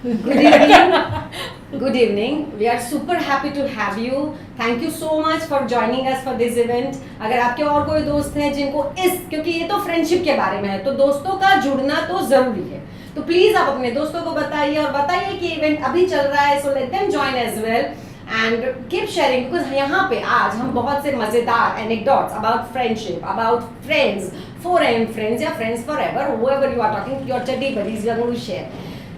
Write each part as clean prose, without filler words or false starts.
Good evening. Good evening. We are super happy to have you. Thank you so much for joining us for this event. अगर आपके और कोई दोस्त हैं जिनको क्योंकि ये तो फ्रेंडशिप के बारे में है, तो दोस्तों का जुड़ना तो जरूरी है. तो प्लीज आप अपने दोस्तों को बताइए और बताइए कि इवेंट अभी चल रहा है. So let them join as well and keep sharing because यहाँ पे आज हम बहुत से मजेदार anecdotes about friendship, about friends, 4am friends या friends forever, whoever you are talking, your chuddy buddies, we are going to share.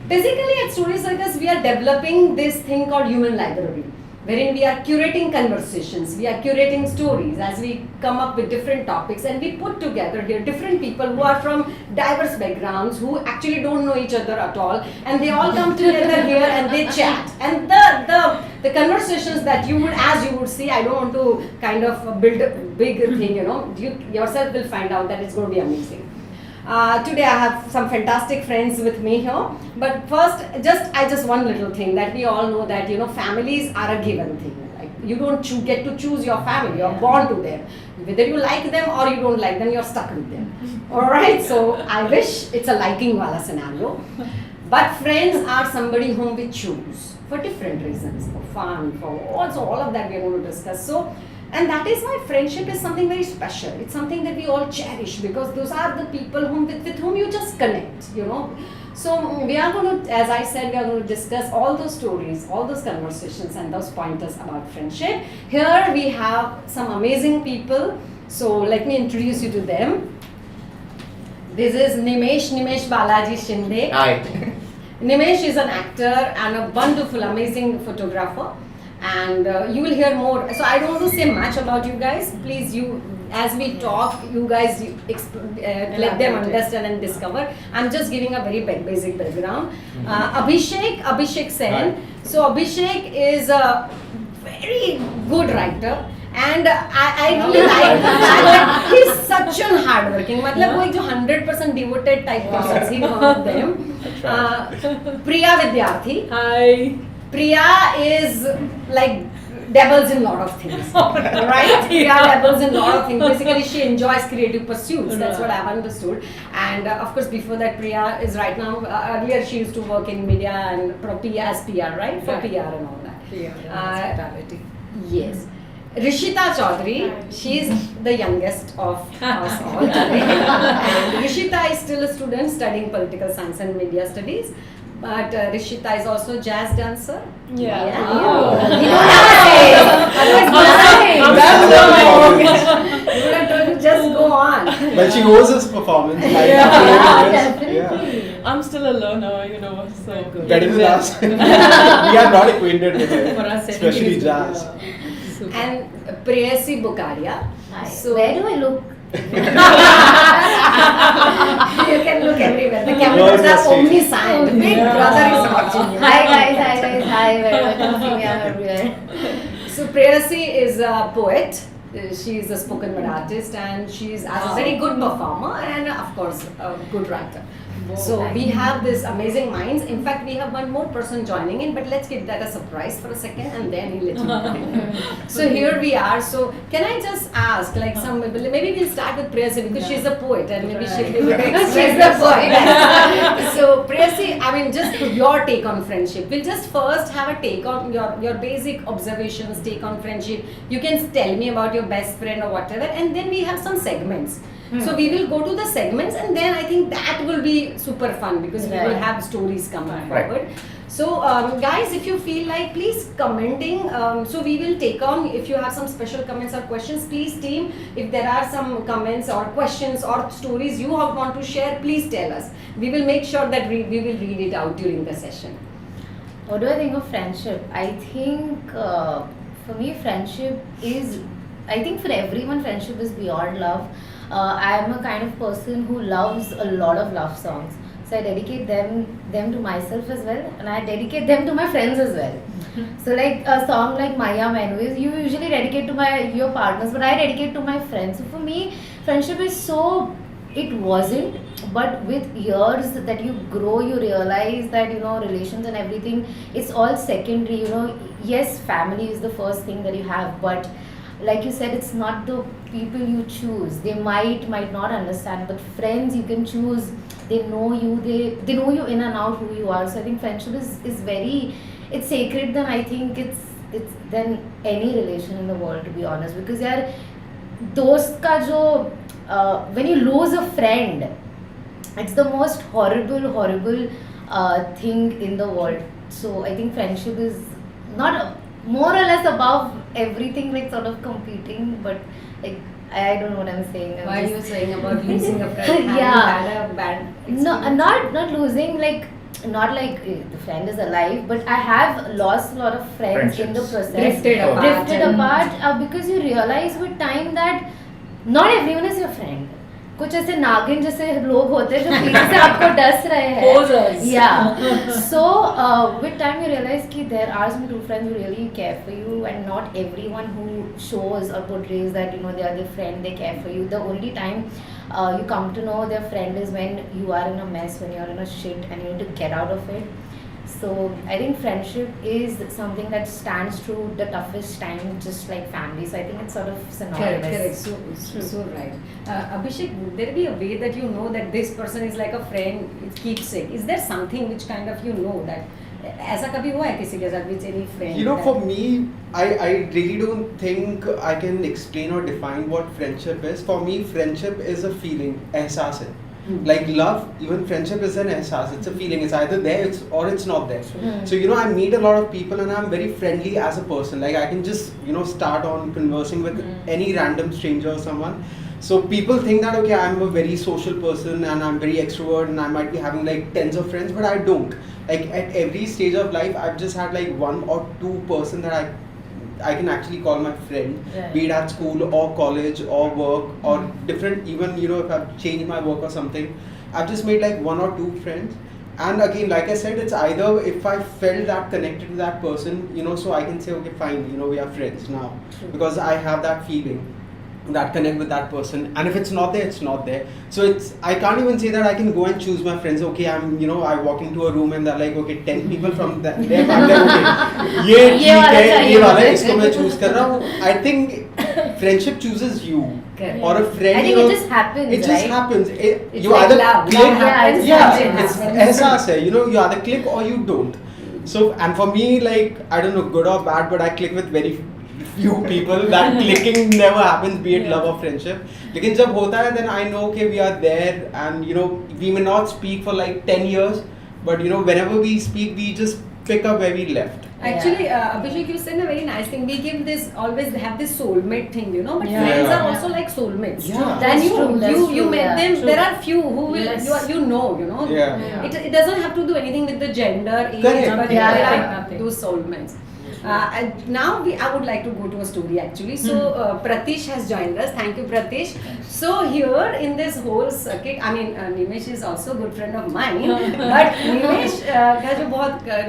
Basically, at Story Circus, we are developing this thing called human library, wherein we are curating conversations, we are curating stories as we come up with different topics, and we put together here different people who are from diverse backgrounds, who actually don't know each other at all, and they all come together here and they chat. And the conversations that you would, as you would see, I don't want to kind of build a big thing, you yourself will find out that it's going to be amazing. Today I have some fantastic friends with me here, but first just one little thing that we all know that families are a given thing. Like you don't get to choose your family, you're born to them. Whether you like them or you don't like them, you're stuck with them. Alright, so I wish it's a liking wala scenario. But friends are somebody whom we choose for different reasons, for fun, for also all of that we are going to discuss. And that is why friendship is something very special. It's something that we all cherish because those are the people with whom you just connect, So we are going to, as I said, we are going to discuss all those stories, all those conversations and those pointers about friendship. Here we have some amazing people. So let me introduce you to them. This is Nimesh Balaji Shinde. Hi. Nimesh is an actor and a wonderful, amazing photographer. And you will hear more. So I don't want to say much about you guys. Please, as we talk, you guys let them understand and discover. I'm just giving a very basic background. Abhishek Sen. So Abhishek is a very good writer. And I really like that. He's such a hardworking. मतलब वो एक जो 100% devoted type person. He one of them. Priya Vidyarthi. Hi. Priya is like dabbles in a lot of things, right? Priya dabbles in a lot of things. Basically, she enjoys creative pursuits. That's what I've understood. And of course, before that, Priya is right now. Earlier, she used to work in media and Priya as PR, right? For PR and all that. Hospitality. Yes. Rishita Chaudhary, she is the youngest of us all today. And Rishita is still a student studying political science and media studies. But Rishita is also a jazz dancer. Yeah. Oh. You don't have to say. Otherwise, you would have told me just go on. But she knows his performance. Definitely. I'm still a learner, so good. Better than us. We are not acquainted with it, especially jazz. And Priyasy Bokadia. So where do I look? You can look everywhere. The cameras are omniscient. Big brother is watching you. Hi guys. Welcome to me. I'm everywhere. So Priyasy is a poet. She is a spoken word artist and she is a very good performer and of course a good writer. So we have this amazing minds. In fact, we have one more person joining in, but let's keep that a surprise for a second and then we'll let you know. So here we are. So can I just ask, like maybe we'll start with Priyasy because she's a poet and maybe she'll be able to express the poet. So Priyasy, I mean, just your take on friendship. We'll just first have a take on your basic observations, take on friendship. You can tell me about your best friend or whatever, and then we have some segments. So we will go to the segments and then I think that will be super fun because we will have stories coming forward. So guys, if you feel like, please commenting. So we will take on, if you have some special comments or questions, please team, if there are some comments or questions or stories you want to share, please tell us. We will make sure that we will read it out during the session. What do I think of friendship? I think for me friendship is, I think for everyone friendship is beyond love. I am a kind of person who loves a lot of love songs. So I dedicate them to myself as well, and I dedicate them to my friends as well. So like a song like Maya Menu is you usually dedicate to your partners, but I dedicate to my friends. So for me, friendship is so, it wasn't, but with years that you grow, you realize that relations and everything, it's all secondary. Yes, family is the first thing that you have, but like you said, it's not the people you choose. They might not understand, but friends you can choose. They know you. They know you in and out who you are. So I think friendship is very, it's sacred than I think it's than any relation in the world, to be honest. Because यार दोस्त का जो when you lose a friend, it's the most horrible thing in the world. So I think friendship is not more or less above everything, like sort of competing, but like I don't know what I'm saying. Why are you saying about losing a friend? Yeah. Having had a bad experience? No, not losing, like not like the friend is alive, but I have lost a lot of friends in the process. Drifted apart because you realize with time that not everyone is your friend. कुछ ऐसे नागिन जैसे लोग होते हैं जो पीछे से आपको डस रहे हैं. Yeah. So with time you realize कि there are some true friends who really care for you, and not everyone who shows or portrays that they are their friend, they care for you. The only time you come to know their friend is when you are in a mess, when you are in a shit and you need to get out of it. So I think friendship is something that stands through the toughest time, just like family. So I think it's sort of synonymous. Correct. So right. Abhishek, would there be a way that you know that this person is like a friend, it's keepsake? Is there something which kind of that ऐसा कभी हुआ है किसी के साथ with any friend? You know, for me, I really don't think I can explain or define what friendship is. For me, friendship is a feeling, एहसास है. Like love, even friendship is an ehsas. It's a feeling. It's either there or it's not there. So I meet a lot of people and I'm very friendly as a person. Like I can just start on conversing with any random stranger or someone. So people think that okay, I'm a very social person and I'm very extrovert and I might be having like tens of friends, but I don't. Like at every stage of life, I've just had like one or two person that I can actually call my friend, be it at school or college or work or different, even if I've changed my work or something, I've just made like one or two friends. And again, like I said, it's either if I felt that connected to that person, so I can say okay, fine, we are friends now. Because I have that feeling, that connect with that person, and if it's not there, it's not there. So I can't even say that I can go and choose my friends. Okay, I walk into a room and they're like okay, 10 people from there, I'm like okay, ये ठीक है, ये वाला इसको मैं choose कर रहा हूँ. I think friendship chooses you. Or a friend. I think it just happens. It just happens. It's You like either love. click. Love happens. It's एहसास है. You either click or you don't. So and for me, like I don't know, good or bad, but I click with very few people. That clicking never happens, be it love or friendship. लेकिन जब होता है, then I know okay, we are there, and we may not speak for like 10 years, but whenever we speak, we just pick up where we left. Actually, Abhishek, you said a very nice thing. We always have this soulmate thing, but friends are also like soulmates. Yeah. Then That's you met yeah. them. True. There are few who will Yeah. It doesn't have to do anything with the gender, age, Correct. but Yeah, there yeah. are those soulmates. And now I would like to go to a story actually. So Pratish has joined us. Thank you, Pratish. So here in this whole circuit, I mean Nimesh is also a good friend of mine. But Nimesh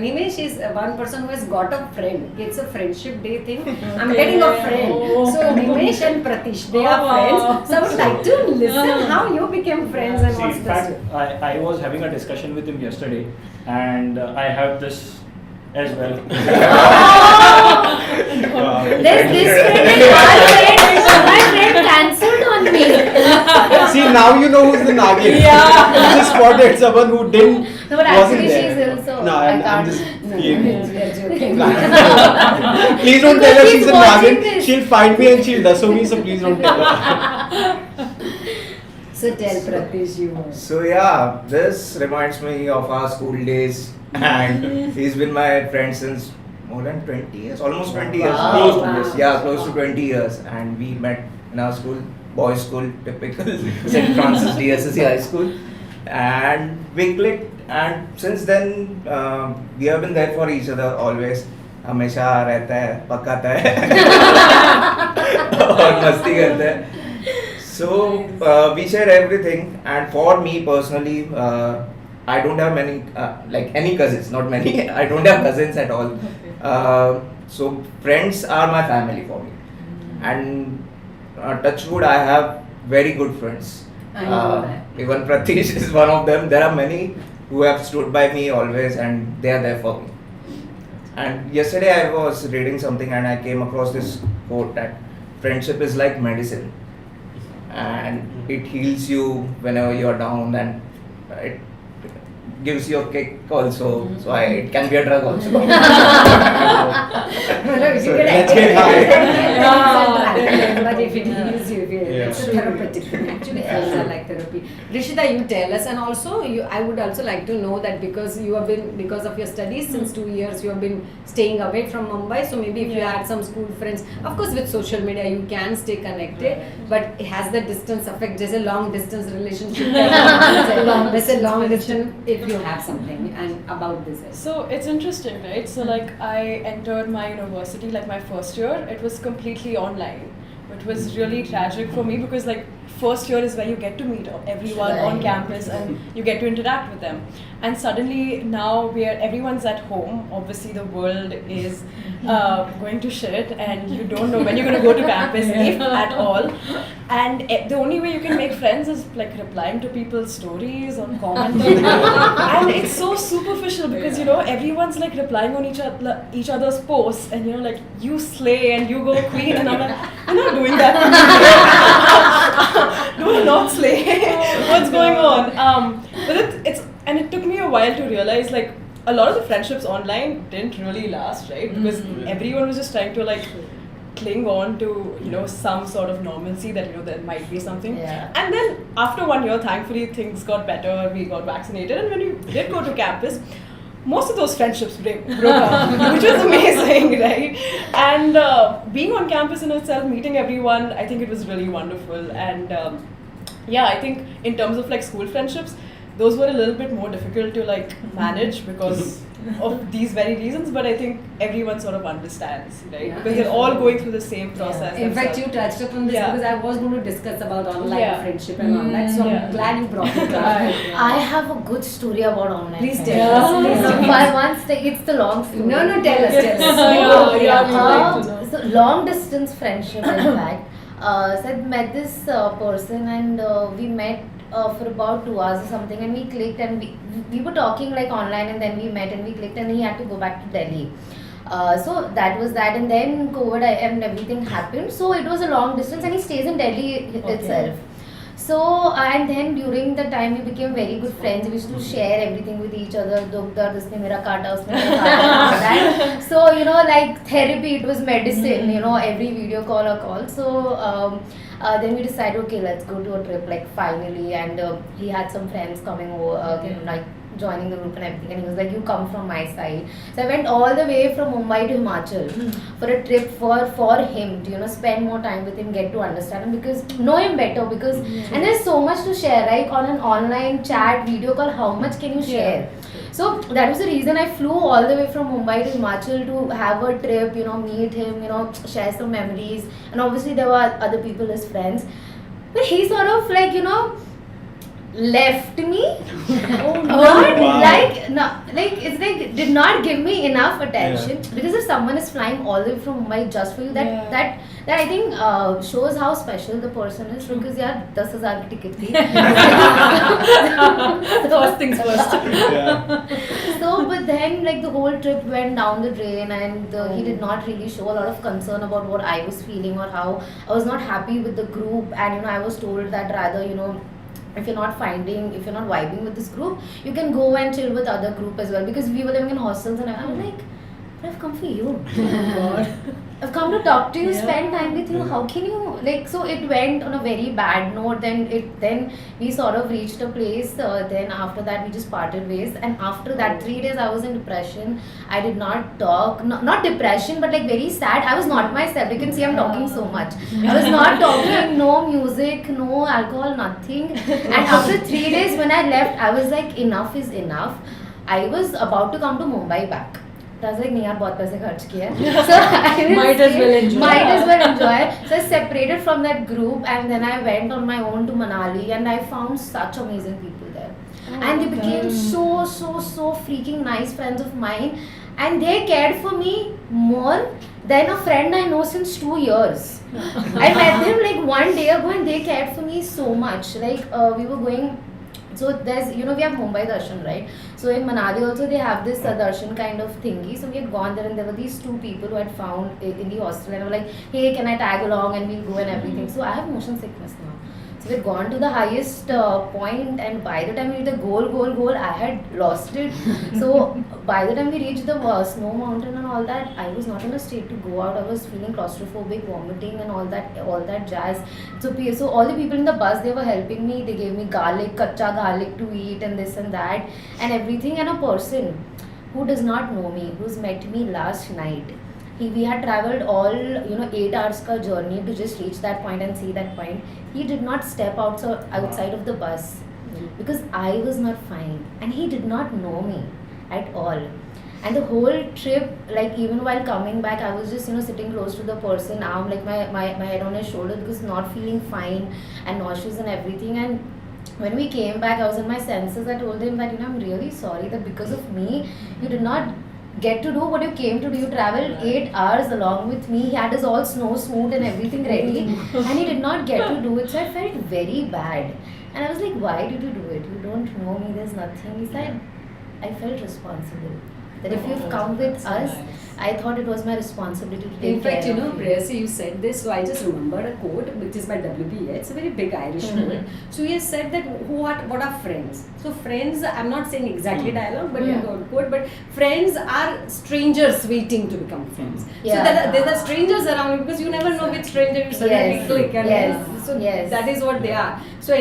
Nimesh is one person who has got a friend. It's a friendship day thing. I'm getting a friend. So Nimesh and Pratish, they are friends. So I would like to listen how you became friends and what's In the fact, story. I was having a discussion with him yesterday, and I have this as well. There's this friend and my friend cancelled on me. See, now you know who's the Nagin. You just spotted someone who didn't. No, but wasn't actually there. she's ill, so No, I I'm can't. just. No, Yeah. we are joking. Please don't Because tell her she's she's a watching Nagin. this. She'll find me and she'll dasso me, so please don't tell her. So tell Pratish you. So yeah, this reminds me of our school days, and he's been my friend since more than 20 years, almost 20 years. Wow. Close to Wow. this, yeah, close to 20 years, and we met in our school, boys' school, typical St. Francis DSSC High School, and we clicked, and since then we have been there for each other always. हमेशा रहता है, पकाता है और मस्ती करते हैं. So we share everything, and for me personally, I don't have many like any cousins, not many. I don't have cousins at all. So friends are my family for me, and touchwood, I have very good friends. I know that. Even Pratish is one of them. There are many who have stood by me always, and they are there for me. And yesterday I was reading something and I came across this quote that friendship is like medicine, and it heals you whenever you're down, and it gives you a kick also. So it can be a drug also. So let's get high. But if it heals you, it's a therapeutic thing. Actually, friends are like therapy. Rishita, you tell us, and also I would also like to know that because of your studies since 2 years, you have been staying away from Mumbai. So maybe if you had some school friends, of course, with social media you can stay connected. But has the distance affect? There's a long distance relationship. There's a long distance. If you have something and about this. So it's interesting, right? So like I entered my university, like my first year, it was completely online. It was really tragic for me because like first year is where you get to meet everyone on campus and you get to interact with them. And suddenly now everyone's at home. Obviously the world is going to shit and you don't know when you're going to go to campus, if at all. And the only way you can make friends is like replying to people's stories or commenting. And it's so superficial because everyone's like replying on each other's posts, and like you slay and you go queen, and I'm like, I'm not doing that. Do not slay. What's going on? But it took me a while to realize like a lot of the friendships online didn't really last, right? Because everyone was just trying to like cling on to some sort of normalcy that there might be something. And then after 1 year, thankfully things got better. We got vaccinated, and when we did go to campus, most of those friendships broke up, which was amazing, right? And being on campus in itself, meeting everyone, I think it was really wonderful. And I think in terms of like school friendships, those were a little bit more difficult to like manage because of these very reasons, but I think everyone sort of understands, right? Because they're all going through the same process. In fact, you touched upon this because I was going to discuss about online friendship and all that, so I'm glad you brought it up. I have a good story about online. Please tell us. It's the long story. No, tell us. So long distance friendship, in fact. So I met this person, and we met for about 2 hours or something, and we clicked, and we were talking like online, and then we met and we clicked, and he had to go back to Delhi. So that was that, and then COVID and everything happened. So it was a long distance, and he stays in Delhi itself. So and then during the time we became very good friends. We used to share everything with each other. Dukh dard, usne mera kaata, usne mera kaata. So like therapy, it was medicine. Every video call or call. So then we decided, okay, let's go to a trip, like finally. And he had some friends coming over, like joining the group and everything, and he was like, you come from my side. So I went all the way from Mumbai to Himachal for a trip for him to spend more time with him, get to understand him, because know him better, because and there's so much to share, like on an online chat video call, how much can you share? So that was the reason I flew all the way from Mumbai to Himachal to have a trip, meet him, share some memories. And obviously there were other people as friends, but he sort of like left me. It's like did not give me enough attention, because if someone is flying all the way from Mumbai just for you, that I think shows how special the person is, because 10,000 ki ticket thi. First things first. So but then like the whole trip went down the drain, and he did not really show a lot of concern about what I was feeling or how I was not happy with the group. And I was told that rather if you're not vibing with this group, you can go and chill with other group as well, because we were living in hostels, and I was like, but I've come for you. I've come to talk to you, spend time with you. How can you so it went on a very bad note. Then we sort of reached a place. Then after that we just parted ways, and after that 3 days I was in depression. I did not talk, not depression, but like very sad. I was not myself. You can see I'm talking so much. I was not talking, no music, no alcohol, nothing. And after 3 days when I left, I was like, enough is enough. I was about to come to Mumbai back. I was like, नहीं यार बहुत पैसे खर्च किए. So I might as well enjoy. So I separated from that group, and then I went on my own to Manali, and I found such amazing people there. And they became so freaking nice friends of mine, and they cared for me more than a friend I know since 2 years. I met them like 1 day ago, and they cared for me so much. Like we were going So there's, we have Mumbai Darshan, right? So in Manali also they have this Darshan kind of thingy. So we had gone there and there were these two people who had found in the hostel and were like, hey, can I tag along and we'll go and everything. So I have motion sickness now. So we had gone to the highest point, and by the time we hit the goal, I had lost it. So by the time we reached the snow mountain and all that, I was not in a state to go out. I was feeling claustrophobic, vomiting and all that jazz. So all the people in the bus, they were helping me. They gave me garlic, kacha garlic to eat and this and that and everything. And a person who does not know me, who's met me last night, we had traveled all 8 hours ka journey to just reach that point and see that point. He did not step outside of the bus because I was not fine, and he did not know me at all. And the whole trip, like even while coming back, I was just sitting close to the person, arm like my head on his shoulder because not feeling fine and nauseous and everything. And when we came back, I was in my senses. I told him that I'm really sorry that because of me you did not get to do what you came to do. You traveled 8 hours along with me. He had his all snow suit and everything ready and he did not get to do it. So I felt very bad. And I was like, why did you do it? You don't know me, there's nothing. He said, I felt responsible. That if you've come with us, I thought it was my responsibility to take care of you. In fact, Priyasy, you said this, so I just remembered a quote which is by WPA. It's a very big Irish quote. So he has said that what are friends? So friends, I'm not saying exactly dialogue, but quote, but friends are strangers waiting to become friends. Yeah. So there are strangers around you because you never know which stranger you suddenly click. And so that is what they are. So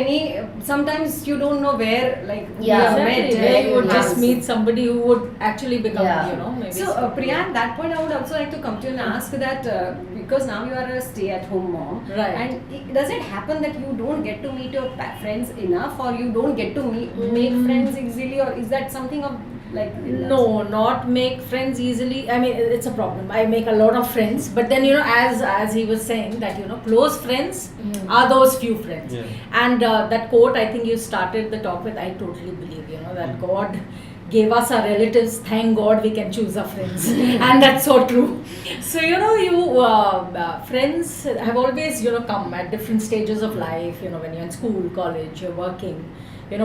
sometimes you don't know where you have met. Where you would just meet somebody who would actually become, maybe. So Priya, at that point I would also like to come to you and ask that because now you are a stay-at-home mom, right? And does it happen that you don't get to meet your friends enough, or you don't get to make friends easily, or is that something of No, not make friends easily. I mean, it's a problem. I make a lot of friends, but then as he was saying that close friends are those few friends. Yeah. And that quote, I think you started the talk with. I totally believe that God gave us our relatives. Thank God we can choose our friends, and that's so true. So friends have always come at different stages of life. When you're in school, college, you're working.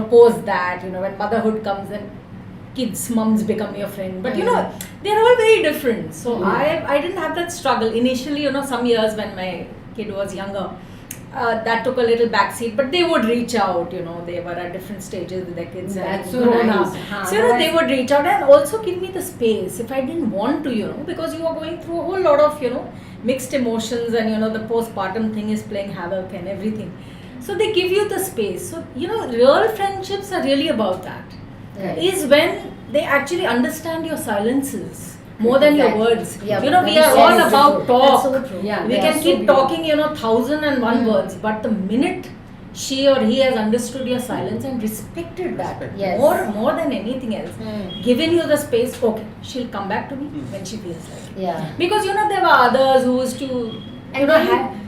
Post that when motherhood comes and kids' mums become your friend, but they're all very different. So I didn't have that struggle initially. Some years when my kid was younger, that took a little backseat, but they would reach out. They were at different stages with their kids. That's and so grown nice. up. So they would reach out and also give me the space if I didn't want to. Because you are going through a whole lot of mixed emotions, and the postpartum thing is playing havoc and everything. So they give you the space. So real friendships are really about that. Right. Is when they actually understand your silences more than your words. Yeah, we are all about talk. That's so true. Yeah, We they can are so keep beautiful. talking 1,001 words, but the minute she or he has understood your silence and respected that Yes. more than anything else, given you the space, okay, she'll come back to me when she feels like it. Yeah. Because there were others who used to And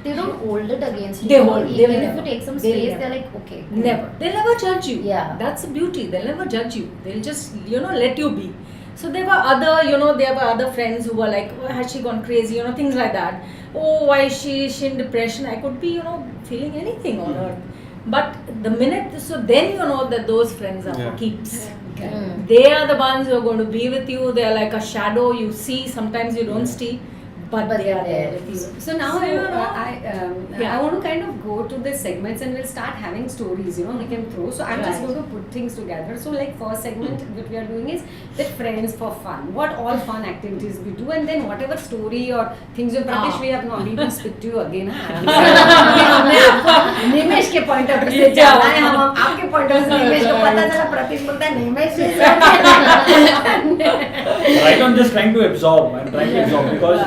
they don't hold it against you. They hold. They Even will if never. you take some They will space, never. they're like, okay. Never. They'll never judge you. Yeah. That's the beauty. They'll never judge you. They'll just, let you be. So there were other friends who were like, oh, has she gone crazy? Things like that. Oh, why is she in depression? I could be, feeling anything on earth. But the minute, so then that those friends are for keeps. They are the ones who are going to be with you. They are like a shadow you see. Sometimes you don't see. But they are there with you. So now I want to kind of go to the segments and we'll start having stories, we can throw. So I'm just going to put things together. So first segment that we are doing is the friends for fun. What all fun activities we do, and then whatever story or things you Pratish, we have not even speak to you again. Nimesh के point of view से जाना है, हम आपके point of view से निमेश को पता चला Pratish बोलता है निमेश Right, I'm just trying to absorb. I'm trying to absorb because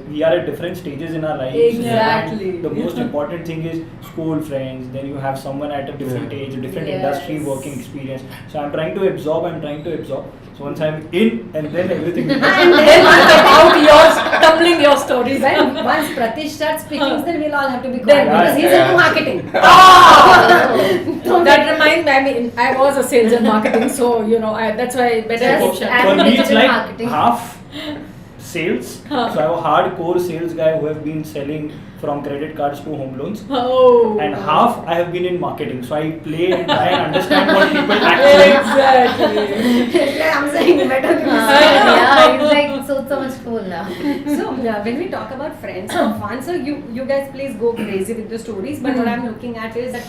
we are at different stages in our lives. Exactly. And the most important thing is school friends. Then you have someone at a different age, a different industry, working experience. So I'm trying to absorb. So once I'm in, and then everything. And then you get out tumbling your stories. Once Pratish starts speaking, then we'll all have to be quiet Then- because he's into marketing. That reminds me, I was a sales and marketing, so that's why I better keep Just shut. add For a me, bit it's of like marketing. half sales. So I have a hardcore sales guy who have been selling from credit cards to home loans. Oh. And half I have been in marketing. So I play and try and understand what people actually. Exactly. I'm saying better than Yeah, it's like so much cool now. So when we talk about friends and fun, so you guys please go crazy with the stories. But what I'm looking at is that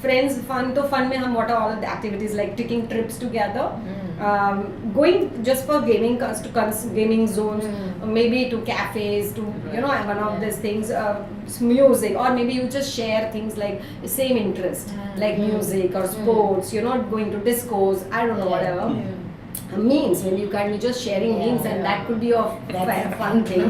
friends fun. तो fun में हम what are all the activities like taking trips together, going just for gaming gaming zones, maybe to cafes, to one of these things, music, or maybe you just share things like same interest like music or sports. You're not going to discos. I don't know whatever. Memes, when you can be just sharing memes, and that could be a fun thing,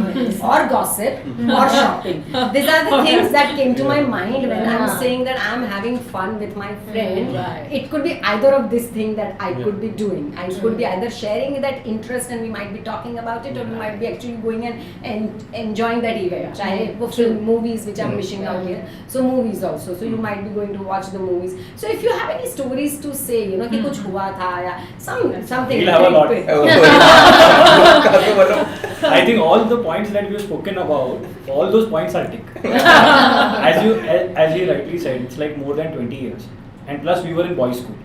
or gossip, or shopping. These are the things that came to my mind when I'm saying that I'm having fun with my friend. It could be either of this thing that I could be doing. I could be either sharing that interest and we might be talking about it, or we might be actually going and enjoying that event. चाहे वो film, movies which I'm missing out here. So movies also. So you might be going to watch the movies. So if you have any stories to say, कि कुछ हुआ था या something. We'll have a lot. I think all the points that we've spoken about, all those points are tick. As you rightly said, it's like more than 20 years, and plus we were in boys' school.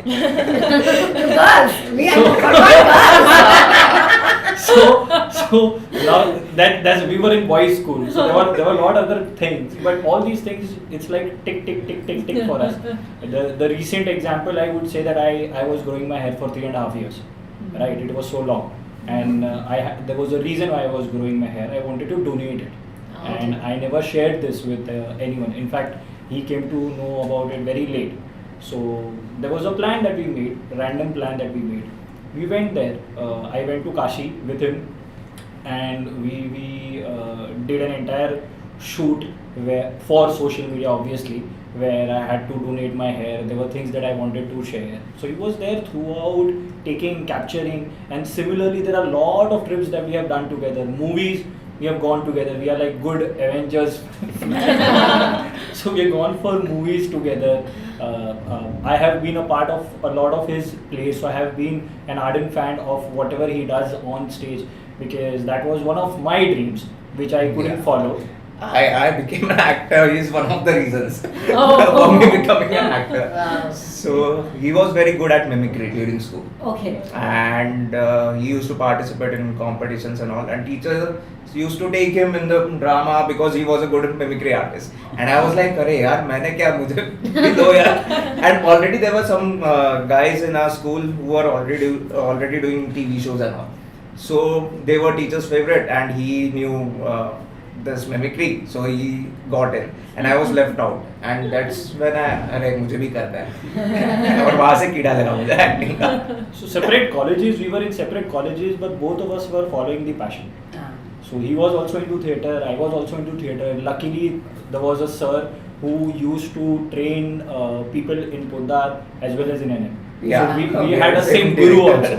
Girls, we are So now that's we were in boys' school. So there were a lot of other things, but all these things, it's like tick for us. The recent example, I would say that I was growing my hair for 3.5 years. Right, it was so long, and there was a reason why I was growing my hair. I wanted to donate it, and I never shared this with anyone. In fact, he came to know about it very late. So there was a plan that we made, random plan that we made. We went there. I went to Kashi with him, and we did an entire shoot for social media, obviously, where I had to donate my hair. There were things that I wanted to share. So he was there throughout, capturing, and similarly there are a lot of trips that we have done together. Movies, we have gone together. We are like good Avengers. So we have gone for movies together. I have been a part of a lot of his plays, so I have been an ardent fan of whatever he does on stage, because that was one of my dreams which I couldn't follow. I became an actor. He's one of the reasons for me becoming an actor. Wow. So he was very good at mimicry during school. Okay. And he used to participate in competitions and all. And teachers used to take him in the drama because he was a good mimicry artist. And I was like, "Arey yaar, maine kya mujhe bhi do yaar." And already there were some guys in our school who were already doing TV shows and all. So they were teachers' favorite, and he knew this mimicry, so he got in, and I was left out, and that's when अरे मुझे भी करना है और वहाँ से कीड़ा लगा मुझे acting का. So separate colleges, we were in separate colleges, but both of us were following the passion. So he was also into theatre, I was also into theatre. Luckily, there was a sir who used to train people in Pundar as well as in NM. Yeah, so we had the same guru also.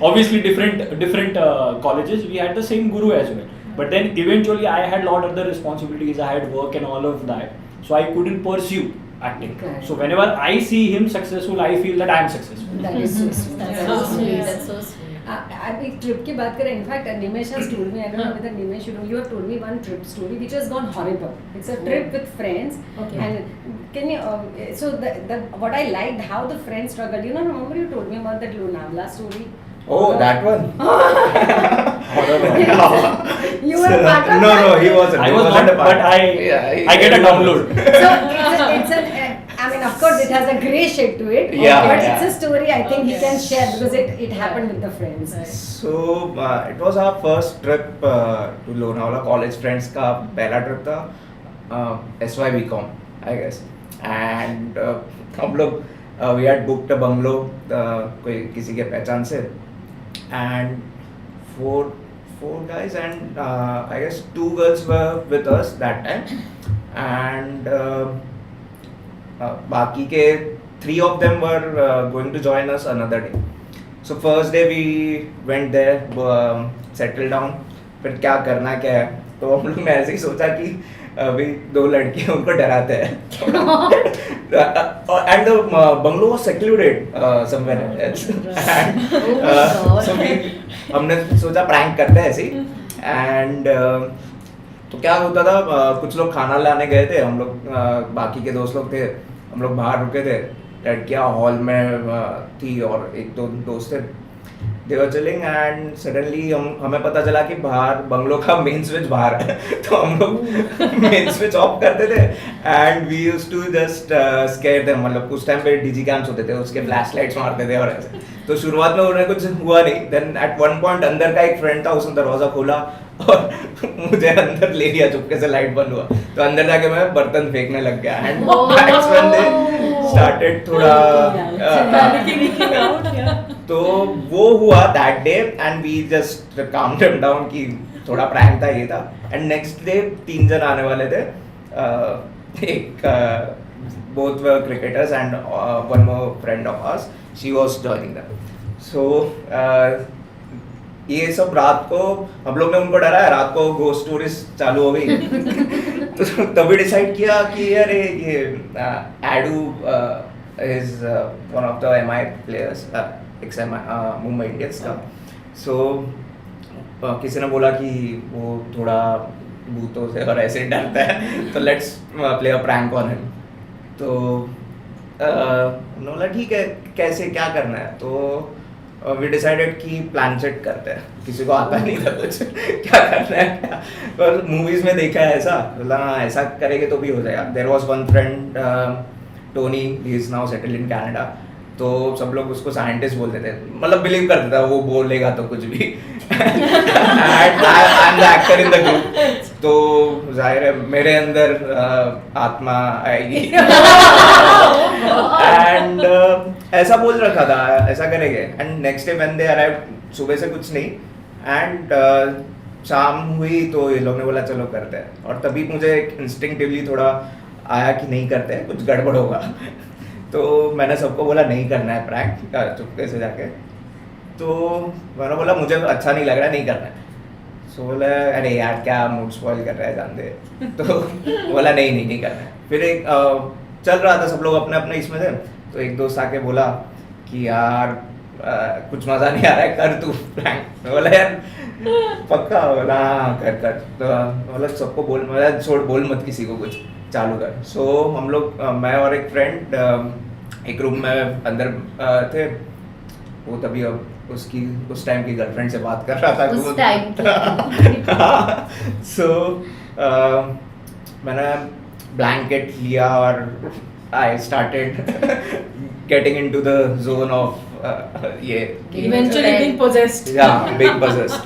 Obviously different colleges, we had the same guru as well. But then eventually I had a lot of the responsibilities, I had work and all of that. So I couldn't pursue acting. Okay. So whenever I see him successful, I feel that I am successful. That is so sweet. That's so sweet. That's so sweet. अब एक trip की बात करें, in fact Nimesh has told me, I don't know whether Nimesh, you have told me one trip story which has gone horrible. It's a trip with friends. Okay. And can you so what I liked, how the friends struggled. Remember you told me about that Lonavala story? Oh, that one. You were part of No, that? he wasn't. I He was wasn't not, a part. but I get a download. So it's an I mean, of course, it has a grey shade to it. Yeah, but yeah. it's a story I think he can share because it happened with the friends. So it was our first trip to Lonavala. College friends का पहला trip था SYBCom, I guess. And हम लोग we had booked a bungalow कोई किसी के पहचान से, and four guys and I guess 2 girls were with us that time, and बाकी के 3 of them were going to join us another day. So first day we went there, settled down, फिर क्या करना क्या है, तो हम लोग ने ऐसे ही सोचा कि अभी 2 लड़की उनको डराते हैं and the bungalow was secluded somewhere else so हमने सोचा प्रैंक करते हैं ऐसे ही एंड तो क्या होता था कुछ लोग खाना लाने गए थे, हम लोग बाकी के दोस्त लोग थे, हम लोग बाहर रुके थे, लड़कियां हॉल में थी और 1-2 दोस्त थे, they were chilling and suddenly हमें पता चला कि बाहर बंगलो का मेन स्विच बाहर है तो हम लोग मेन स्विच ऑफ करते थे and we used to just scare them, मतलब उस टाइम पे डीजी कैम्स होते थे, उसके फ्लैश लाइट्स मारते थे और ऐसे। तो शुरुआत में उन्हें कुछ हुआ नहीं, देन एट वन पॉइंट अंदर का एक फ्रेंड था, उसने दरवाजा खोला और मुझे अंदर ले लिया, चुपके से लाइट बंद हुआ तो अंदर जाके मैं बर्तन फेंकने लग गया and that's when they started थोड़ा तो वो हुआ that day and we just calmed them down कि थोड़ा प्रैंक था ये था। एंड नेक्स्ट डे 3 जन आने वाले थे, एक both were cricketers and one more friend of us, she was joining them. So ये सब रात को हम लोग ने उनको डराया, रात को घोस्ट स्टोरीज चालू हो गई तो तभी डिसाइड किया कि अरे ये edu is one of the MI players, Mumbai Indians का। सो किसी ने बोला कि वो थोड़ा भूतों से और ऐसे डरता है तो let's play a prank on him. तो बोला ठीक है, कैसे क्या करना है, तो वी डिसाइडेड कि प्लानचेट करते हैं, किसी को आता नहीं था कुछ क्या करना है क्या, पर मूवीज में देखा है ऐसा, बोला ऐसा करेंगे तो भी हो जाएगा। There was one friend Tony, he is now settled in Canada, तो सब लोग उसको साइंटिस्ट बोलते थे, मतलब बिलीव करते था वो बोलेगा तो कुछ भी and I am the actor in the group, तो जाहिर है मेरे अंदर आत्मा आएगी एंड ऐसा बोल रखा था ऐसा करेंगे। And next day when they arrived, सुबह से कुछ नहीं एंड शाम हुई तो ये लोग ने बोला चलो करते हैं, और तभी मुझे इंस्टिंक्टिवली थोड़ा आया कि नहीं करते हैं, कुछ गड़बड़ होगा तो मैंने सबको बोला नहीं करना है प्रैंक, चुपके से जाके। तो मैंने बोला मुझे अच्छा नहीं लग रहा है, नहीं करना है। सो बोला अरे यार क्या मूड स्पॉइल कर रहा है, जान दे। तो बोला नहीं करना है। फिर एक चल रहा था, सब लोग अपने अपने इसमें थे, तो एक दोस्त आके बोला कि यार कुछ मज़ा नहीं आ रहा है, कर तू प्रैंक। बोला यार पक्का, बोला कर। तो बोला सबको बोल, बोला छोड़, बोल मत किसी को, कुछ चालू कर। सो हम लोग, मैं और एक फ्रेंड एक रूम में अंदर थे, वो तभी अब उसकी उस टाइम की गर्लफ्रेंड से बात कर रहा था उस टाइम सो मैंने ब्लैंकेट लिया और I started getting into the zone of ये Eventually being possessed. being possessed.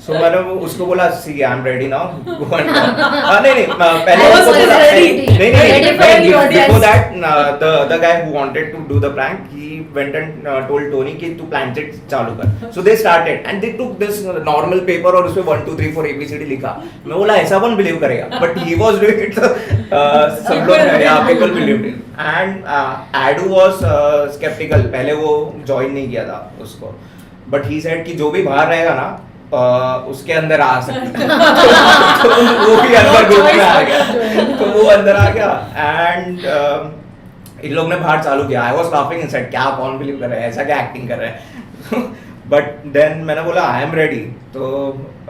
So मैंने उसको बोला see I am ready now, go and नहीं पहले I was उसको बोला ready. नहीं before that the guy who wanted to do the prank, he went and told Tony कि तू प्लानचेट चालू कर। So they started and they took this normal paper और उसपे 1 2 3 4 ABCD लिखा। मैं बोला ऐसा कौन बिलीव करेगा, but he was doing it, सब लोग या people believed it and Adu was skeptical, पहले वो join नहीं किया था उसको, but he said कि जो भी बाहर रहेगा ना उसके अंदर आ सकता है तो वो भी अंदर ग्रुप में आ गया, तो वो अंदर आ गया एंड इन लोग ने बाहर चालू किया। आई वाज लाफिंग इनसाइड, क्या कौन बिलीव कर रहा है, ऐसा क्या एक्टिंग कर रहा है बट देन मैंने बोला आई एम रेडी, तो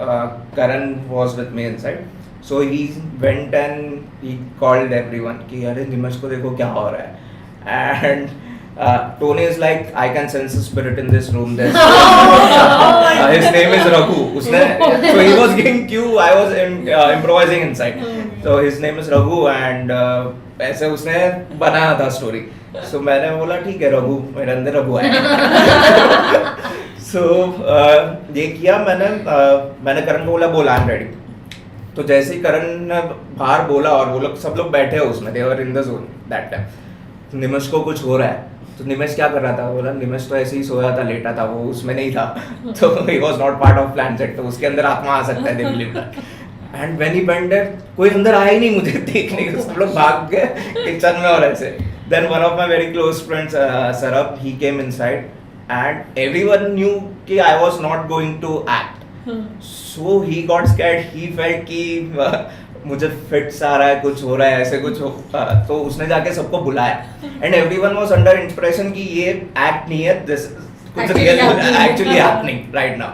Karan was with me inside, so he went and he called everyone कि अरे निमेश को देखो क्या हो रहा है and Tony is like, I can sense a spirit in this room. There's his name is Raghu. उसने, so he was giving cue. I was improvising inside. So his name is Raghu and ऐसे उसने बनाया था story. So मैंने बोला ठीक है रघु, मेरे अंदर रघु है। So ये किया मैंने करण को बोला I'm ready. तो जैसे ही करण ने बाहर बोला और वो लोग सब लोग बैठे हो उसमें, they were in the zone that time. तो निमेश को कुछ हो रहा है, तो निमेश क्या कर रहा था, बोला निमेश तो ऐसे ही सोया था, लेटा था, वो उसमें नहीं था, तो he was not part of plan set, तो उसके अंदर आत्मा आ सकता है, they believe that. And when he went there, कोई अंदर आया ही नहीं मुझे देखने को, सब लोग भाग गए किचन में और ऐसे। Then one of my very close friends, Sarab, he came inside and everyone knew कि I was not going to act. So he got scared. He felt कि मुझे फिट्स आ रहा है, कुछ हो रहा है, ऐसे कुछ हो, तो उसने जाके सबको बुलाया. And everyone was under impression कि ये act नहीं है, this कुछ real actually happening right now.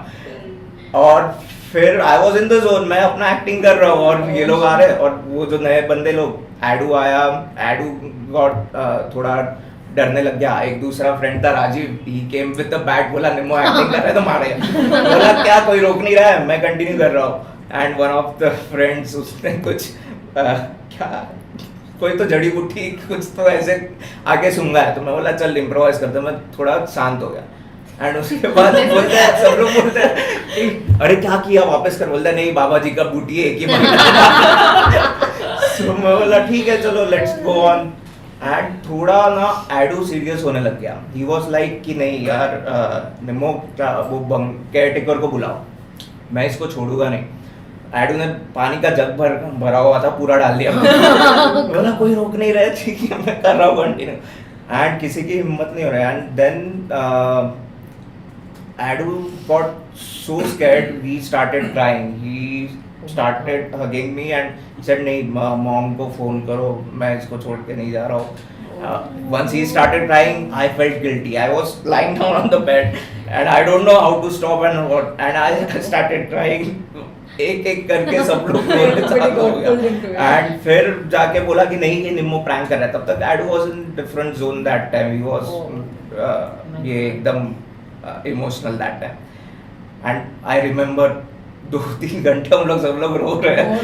और फिर I was in the zone, मैं अपना एक्टिंग कर रहा हूँ और ये लोग आ रहे हैं, और वो जो नए बंदे लोग, एडू आया, एडू गॉट थोड़ा डरने लग गया. एक दूसरा फ्रेंड था राजीव, ही केम विद द बैट, बोला निमो एक्टिंग कर रहा है तो मारे. बोला क्या, कोई रोक नहीं रहा है, मैं कंटिन्यू कर रहा हूँ. And one of the friends, उसने कुछ क्या, कोई तो जड़ी बूटी कुछ तो ऐसे आके सूंघा है, तो मैं बोला चल इम्प्रोवाइज करते. मैं थोड़ा शांत हो गया. एंड उसके बाद बोलते हैं, सब लोग बोलते हैं अरे क्या किया, वापस कर. बोलता है नहीं, बाबा जी का बूटी है, एक ही महीना. So मैं बोला ठीक है चलो लेट्स गो ऑन. एंड थोड़ा ना एडू सीरियस होने लग गया. ही वॉज लाइक कि नहीं यार, निमो क्या, वो केयर टेकर को बुलाओ, मैं इसको छोड़ूंगा नहीं. एडू ने पानी का जग भरा हुआ था, पूरा डाल दिया. बोला कोई रोक नहीं रहे, ठीक है मैं कर रहा हूँ कंटिन्यू. एंड किसी की हिम्मत नहीं हो रहा. And then Eddie got so scared, he started crying. He started hugging me and said नहीं, mom को phone करो, मैं इसको छोड़ के नहीं जा रहा हूँ. Once he started crying, I felt guilty. I was lying down on the bed and I don't know how to stop and what, and I started crying. एक एक करके सब लोग रोने चालू हो गया. एंड फिर जाके बोला कि नहीं ये निम्मो प्रैंक कर रहा है. तब तक edu was in different zone that time. He was ये एकदम emotional that time. And I remember 2-3 घंटे हम लोग सब लोग रो रहे हैं.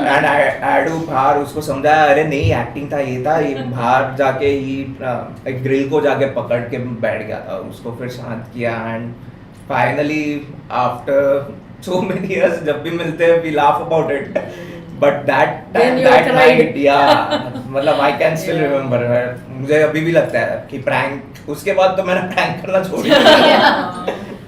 एंड एडू बाहर उसको समझाया, अरे नहीं एक्टिंग था, ये था, ये बाहर जाके ही एक ग्रिल को जाके पकड़ के बैठ गया था. उसको फिर शांत किया. And finally after so many years जब भी मिलते हैं we laugh about it, but that night मतलब I can still remember. मुझे अभी भी लगता है कि प्रैंक, उसके बाद तो मैंने प्रैंक करना छोड़ दिया.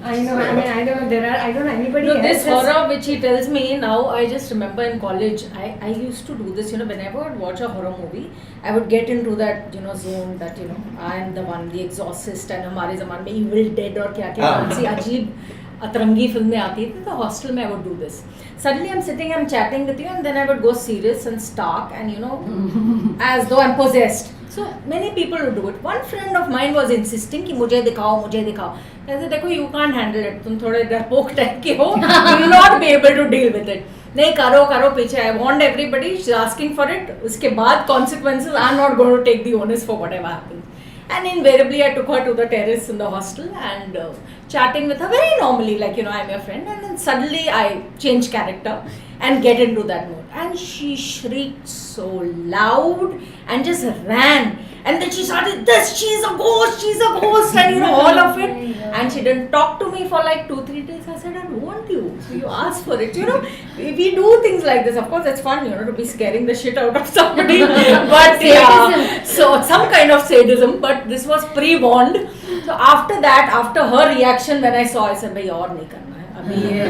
I know. I mean, I don't know anybody else. This horror which he tells me now, I just remember in college, I used to do this. Whenever I would watch a horror movie, I would get into that zone that I am the one, the exorcist, and हमारे ज़माने में Evil Dead और क्या क्या कौन सी अजीब अतरंगी फिल्में आती थी. तो हॉस्टल में I would do this. Suddenly I'm sitting, I'm chatting with you, and then I would go serious and stark, and as though I'm possessed. So many people would do it. One friend of mine was insisting कि मुझे दिखाओ. ऐसे देखो, you can't handle it. तुम थोड़े डरपोक type के हो. You will not be able to deal with it. नहीं करो पीछे. I warned everybody. She's asking for it. उसके बाद consequences. I'm not going to take the onus for whatever happens. And invariably I took her to the terrace in the hostel and chatting with her very normally, like I'm your friend. And then suddenly I change character and get into that mood. And she shrieked so loud and just ran. And then she started this, she's a ghost, and all of it. And she didn't talk to me for like 2-3 days. I said, I don't want you. So you asked for it. We do things like this. Of course, it's fun, to be scaring the shit out of somebody. But yeah, so some kind of sadism. But this was pre-warned. So after that, after her reaction, when I saw, I said, bhai, aur nahi karna hai.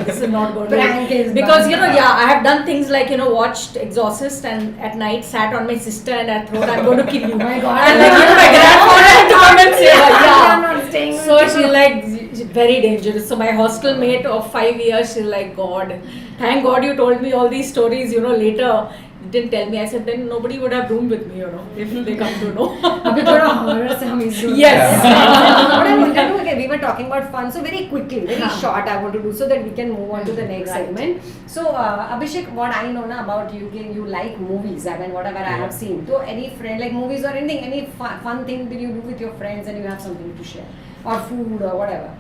This is not going to be. Because I have done things like watched Exorcist and at night sat on my sister and I thought I'm going to kill you. Oh my God! And my grandfather had to come and save her. I'm not staying. So she's like very dangerous. So my hostel mate of 5 years, she's like, God, thank God you told me all these stories. Later. Didn't tell me. I said then nobody would have room with me, if they come to know. अभी थोड़ा horror से हम इस Yes. What I wanted to again, we were talking about fun, so very quickly, very short. I want to do so that we can move on to the next segment. So Abhishek, what I know about you, you like movies. I mean, whatever I have seen. So any friend like movies or anything, any fun thing that you do with your friends and you have something to share, or food or whatever.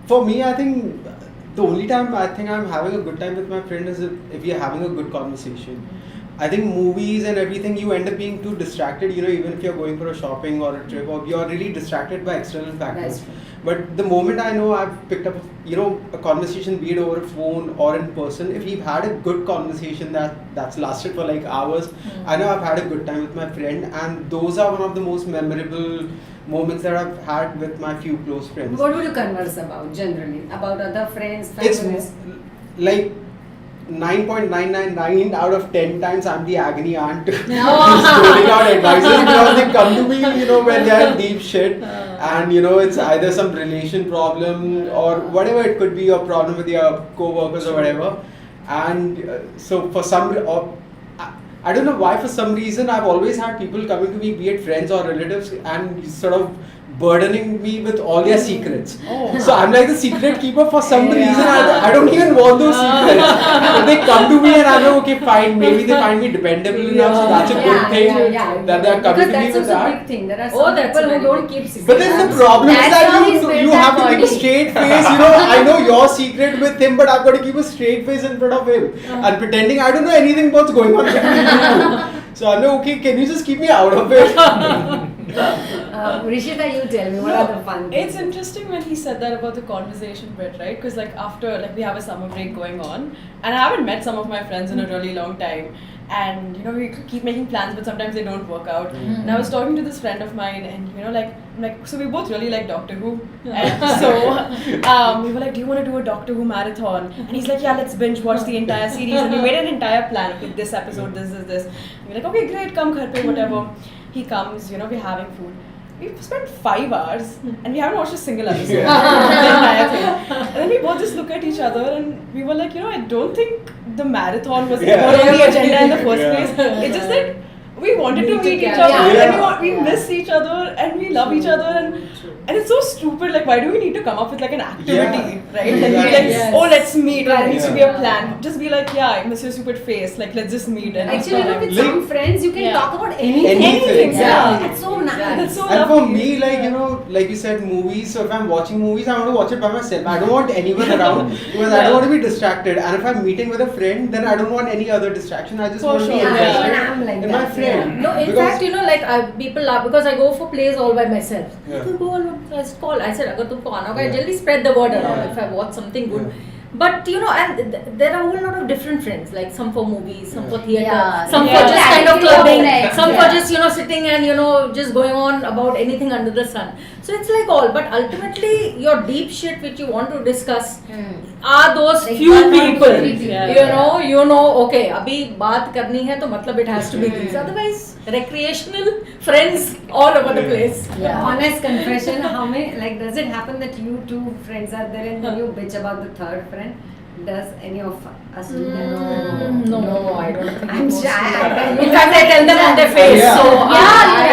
For me, I think the only time I think I'm having a good time with my friend is if we are having a good conversation. I think movies and everything, you end up being too distracted, even if you're going for a shopping or a trip, or you're really distracted by external factors. But the moment I know I've picked up, a conversation, be it over a phone or in person, if we've had a good conversation that's lasted for like hours, I know I've had a good time with my friend, and those are one of the most memorable moments that I've had with my few close friends. What would you converse about generally? About other friends, It's families? like 9.999 out of 10 times I'm the agony aunt who's rolling out advices because they come to me, when they're in deep shit, and it's either some relation problem or whatever it could be, a problem with your co-workers or whatever. And so for I don't know why, for some reason I've always had people coming to me, be it friends or relatives, and sort of burdening me with all their secrets. So I'm like the secret keeper for some reason. I don't even want those secrets. But they come to me and I'm like, okay, fine. Maybe they find me dependable enough, so that's a good thing that they're coming to me with that. Because that's also a big thing. There are some people who don't keep secrets. But then the problem is that you have to keep a straight face. I know your secret with him, but I've got to keep a straight face in front of him and pretending I don't know anything what's going on between you. So I'm like, okay, can you just keep me out of it? Rishita, you tell me, what are the fun things? It's interesting when he said that about the conversation bit, right? Because after we have a summer break going on, and I haven't met some of my friends in a really long time, and we keep making plans, but sometimes they don't work out. And I was talking to this friend of mine, and so we both really like Doctor Who, and so we were like, do you want to do a Doctor Who marathon? And he's like, yeah, let's binge watch the entire series, and we made an entire plan. Okay, this episode, this is this. And we're like, okay, great, come ghar pe, whatever. He comes, we're having food. We've spent 5 hours and we haven't watched a single episode. The entire thing. And then we both just look at each other and we were like, I don't think the marathon was on the agenda in the first place. It's just that we wanted to meet each other and we miss each other and we love each other, and it's so stupid. Like, why do we need to come up with an activity, right? And be like, oh, let's meet. There needs to be a plan. Just be like, yeah, I miss your stupid face. Like, let's just meet. And actually, with some friends, you can talk about anything. Anything. Yeah. It's so nice. That's so and lovely. for me, like you said, movies. So if I'm watching movies, I want to watch it by myself. I don't want anyone around because I don't want to be distracted. And if I'm meeting with a friend, then I don't want any other distraction. I just want to be invested in my friend. No, in fact, people laugh because I go for plays all by myself. I said, अगर तुमको आना होगा, जल्दी spread the word around if I watch something good. But and there are a whole lot of different friends, like some for movies, some for theatre, some for just kind of clubbing, some for just sitting and just going on about anything under the sun. So it's like all, but ultimately your deep shit which you want to discuss are those like few people. Okay, abhi baat karni hai to matlab it has to be these. Otherwise, recreational friends all over the place. Honest confession, how many, does it happen that you two friends are there and then you bitch about the third friend? Does any of us do that? No, I don't think I'm shy. In fact, I tell them on their face. I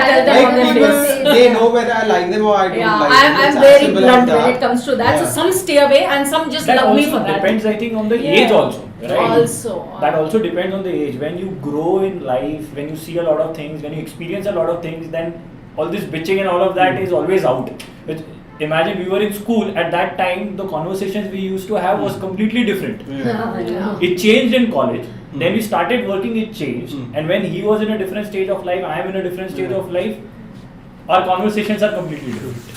tell them on their face. They know whether I like them or I don't like them. I'm very blunt when it comes to that. So some stay away and some just love me for that. That also depends, I think, on the age also. Right? That also depends on the age. When you grow in life, when you see a lot of things, when you experience a lot of things, then all this bitching and all of that is always out. Imagine we were in school at that time, the conversations we used to have was completely different. It changed in college. Then we started working, it changed. And when he was in a different stage of life, I am in a different stage of life, our conversations are completely different.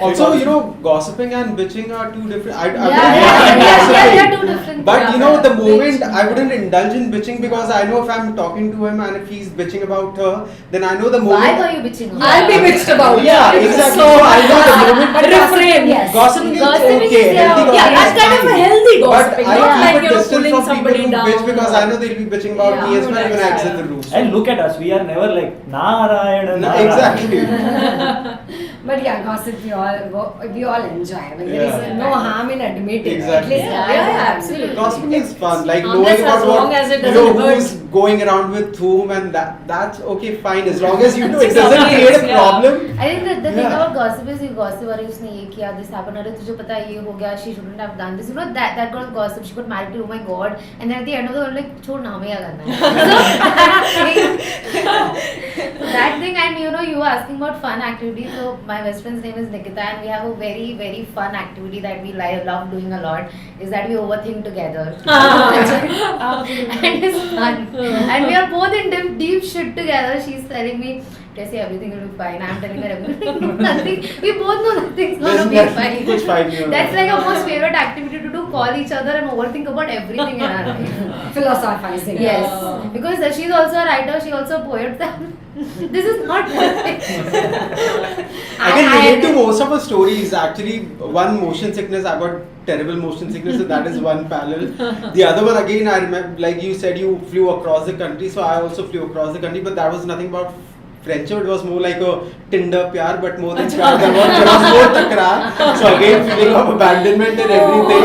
Also, gossiping and bitching are two different. Yeah, two different. But the moment I wouldn't indulge in bitching because I know if I'm talking to him and if he's bitching about her, then I know the moment. Why were you bitching? I'll be bitched about. Yeah, exactly. So I know the moment. Refrain. Yes. Gossiping is Gossiping okay. is, Healthy Yeah, that's kind of a healthy gossiping. But Not I like keep a distance pulling from somebody people who down. bitch because I know they'll be bitching about me as well when I exit the room. And look at us, we are never like Narayana. Exactly. But gossip we all enjoy. I mean, there is no harm in admitting. Exactly. At least, Absolutely. Gossiping is fun. Like Unless knowing about as long as it doesn't who's going around with whom, and that's okay, fine. As long as you know it doesn't create a problem. I think the thing about gossip is you gossip or usne ye kiya, this happened, अरे तुझे पता है ये हो गया, she shouldn't have done this. That girl gossip. She got married to, oh my god, and then at the end of the world like छोड़ ना हमें क्या करना है. That thing, and you were asking about fun activities. So my best friend's name is Nikita, and we have a very very fun activity that we love doing a lot. Is that we overthink together. And it's fun. And we are both in deep shit together. She's telling me, Priyasy, everything will be fine. I'm telling her everything. No, nothing. We both know nothing's There's gonna be nothing fine. कुछ fine नहीं होगा. That's like our most favorite activity to do. Call each other and overthink about everything in our life. Philosophizing. Yes, because she's also a writer. She also a poet. This is not perfect. I can relate to most of her stories. Actually, one motion sickness. I got terrible motion sickness, so that is one parallel. The other one again, I remember, like you said, you flew across the country. So I also flew across the country, but that was nothing about friendship. It was more like a Tinder pyar, but more than pyar, there was more takrar. So again, feeling of abandonment and everything.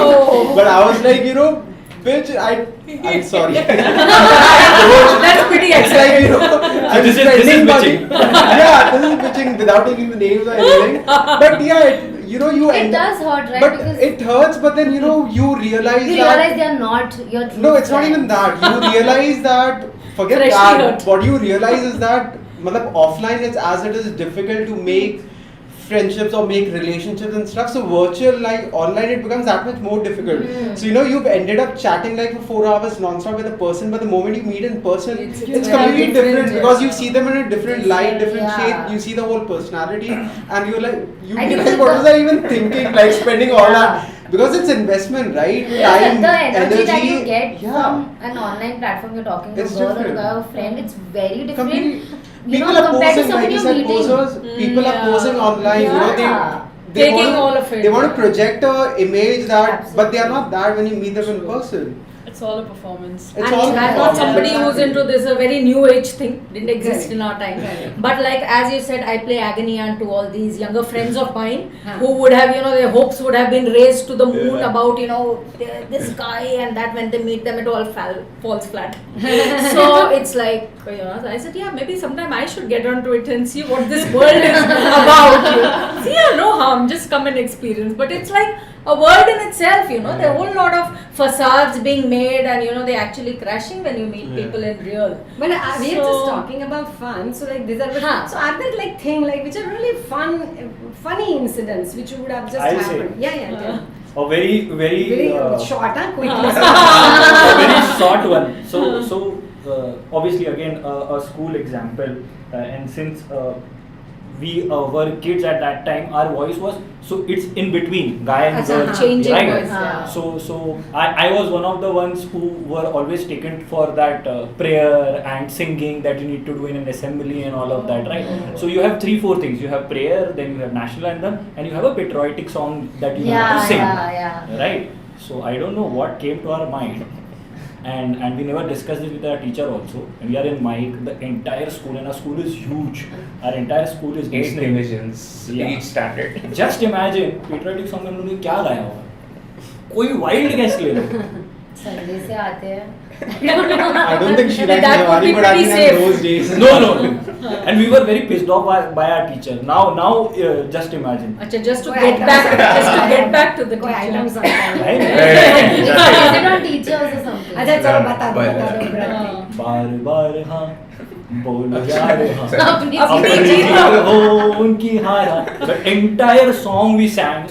But I was like, bitch, I'm sorry. That's pretty It's like, I'm this is spending money. bitching. Yeah, this is bitching without taking the names or anything. But yeah, you It end does hurt, right? But Because it hurts, but then you realize you that. realize they are not your true No, it's not friends. even that. You realize that. Forget Freshly that. hurt. What you realize is that, offline, it's as it is difficult to make friendships or make relationships and stuff. So virtual, like online, it becomes that much more difficult. So you've ended up chatting like for 4 hours non-stop with a person, but the moment you meet in person, It's it's very completely different, different, yeah. because you see them in a different light, different Yeah. shape. You see the whole personality, and you're like, you I realize think what the- was I even thinking? Like spending all Yeah. that, because it's investment, right? Yes, Time, the energy that you get yeah. from an online platform, you're talking to a It's girl or a different. guy or friend, it's very different. Completely. You know, People are compared to posing, like somebody you you're said, meeting. posers. People are Yeah. posing online. Yeah. They Taking want all of it. They want to project a image that, but they are Absolutely. not that when you meet them in person. It's all a performance. It's And all I'm not performance, somebody exactly. who's into this, a very new age thing, didn't exist Correct. in our time. Correct. But like as you said, I play agony aunt to all these younger friends of mine Huh. who would have, their hopes would have been raised to the moon Yeah. about, this guy, and that when they meet them, it all falls flat. So it's like, I said, yeah, maybe sometime I should get onto it and see what this world is about. See, no harm, just come and experience. But it's like a world in itself, there are a whole lot of facades being made, and they actually crashing when you meet Yeah. people in real. But we are just So- talking about fun. So like these are Huh. so are there like which are really funny incidents which would have just I'll say. happened? Yeah. tell. A very, very, Very short, quickly. a very short one. So obviously again a school example, and since we were kids at that time, our voice was, so it's in between guy and Acha, girl, हाँ. Changing right? voice, yeah. So I was one of the ones who were always taken for that prayer and singing that you need to do in an assembly and all of that, right? So you have 3-4 things. You have prayer, then you have national anthem, and you have a patriotic song that you have to sing, Yeah. right? So I don't know what came to our mind, and we never discussed it with our teacher also. And we are in mic, the entire school, and our school is huge. Our entire school is 8 listening. divisions, Yeah. each standard. Just imagine patriotic song में उन्होंने क्या गाया होगा? कोई wild guess ले लो. Sunday से आते हैं. I don't think she likes That would Jawari, be but I pretty think safe. in those days. No. And we were very pissed off by our teacher. Now just imagine. Acha, just to Koi get items back to the कोई teacher. items आता है. Right? Is it on teachers or something? अच्छा चलो बता दो But- विद्यार्थी. बार बार हाँ बोलो यार हाँ अपनी अपनी जीत जीत हो उनकी हारा. The entire song we sang,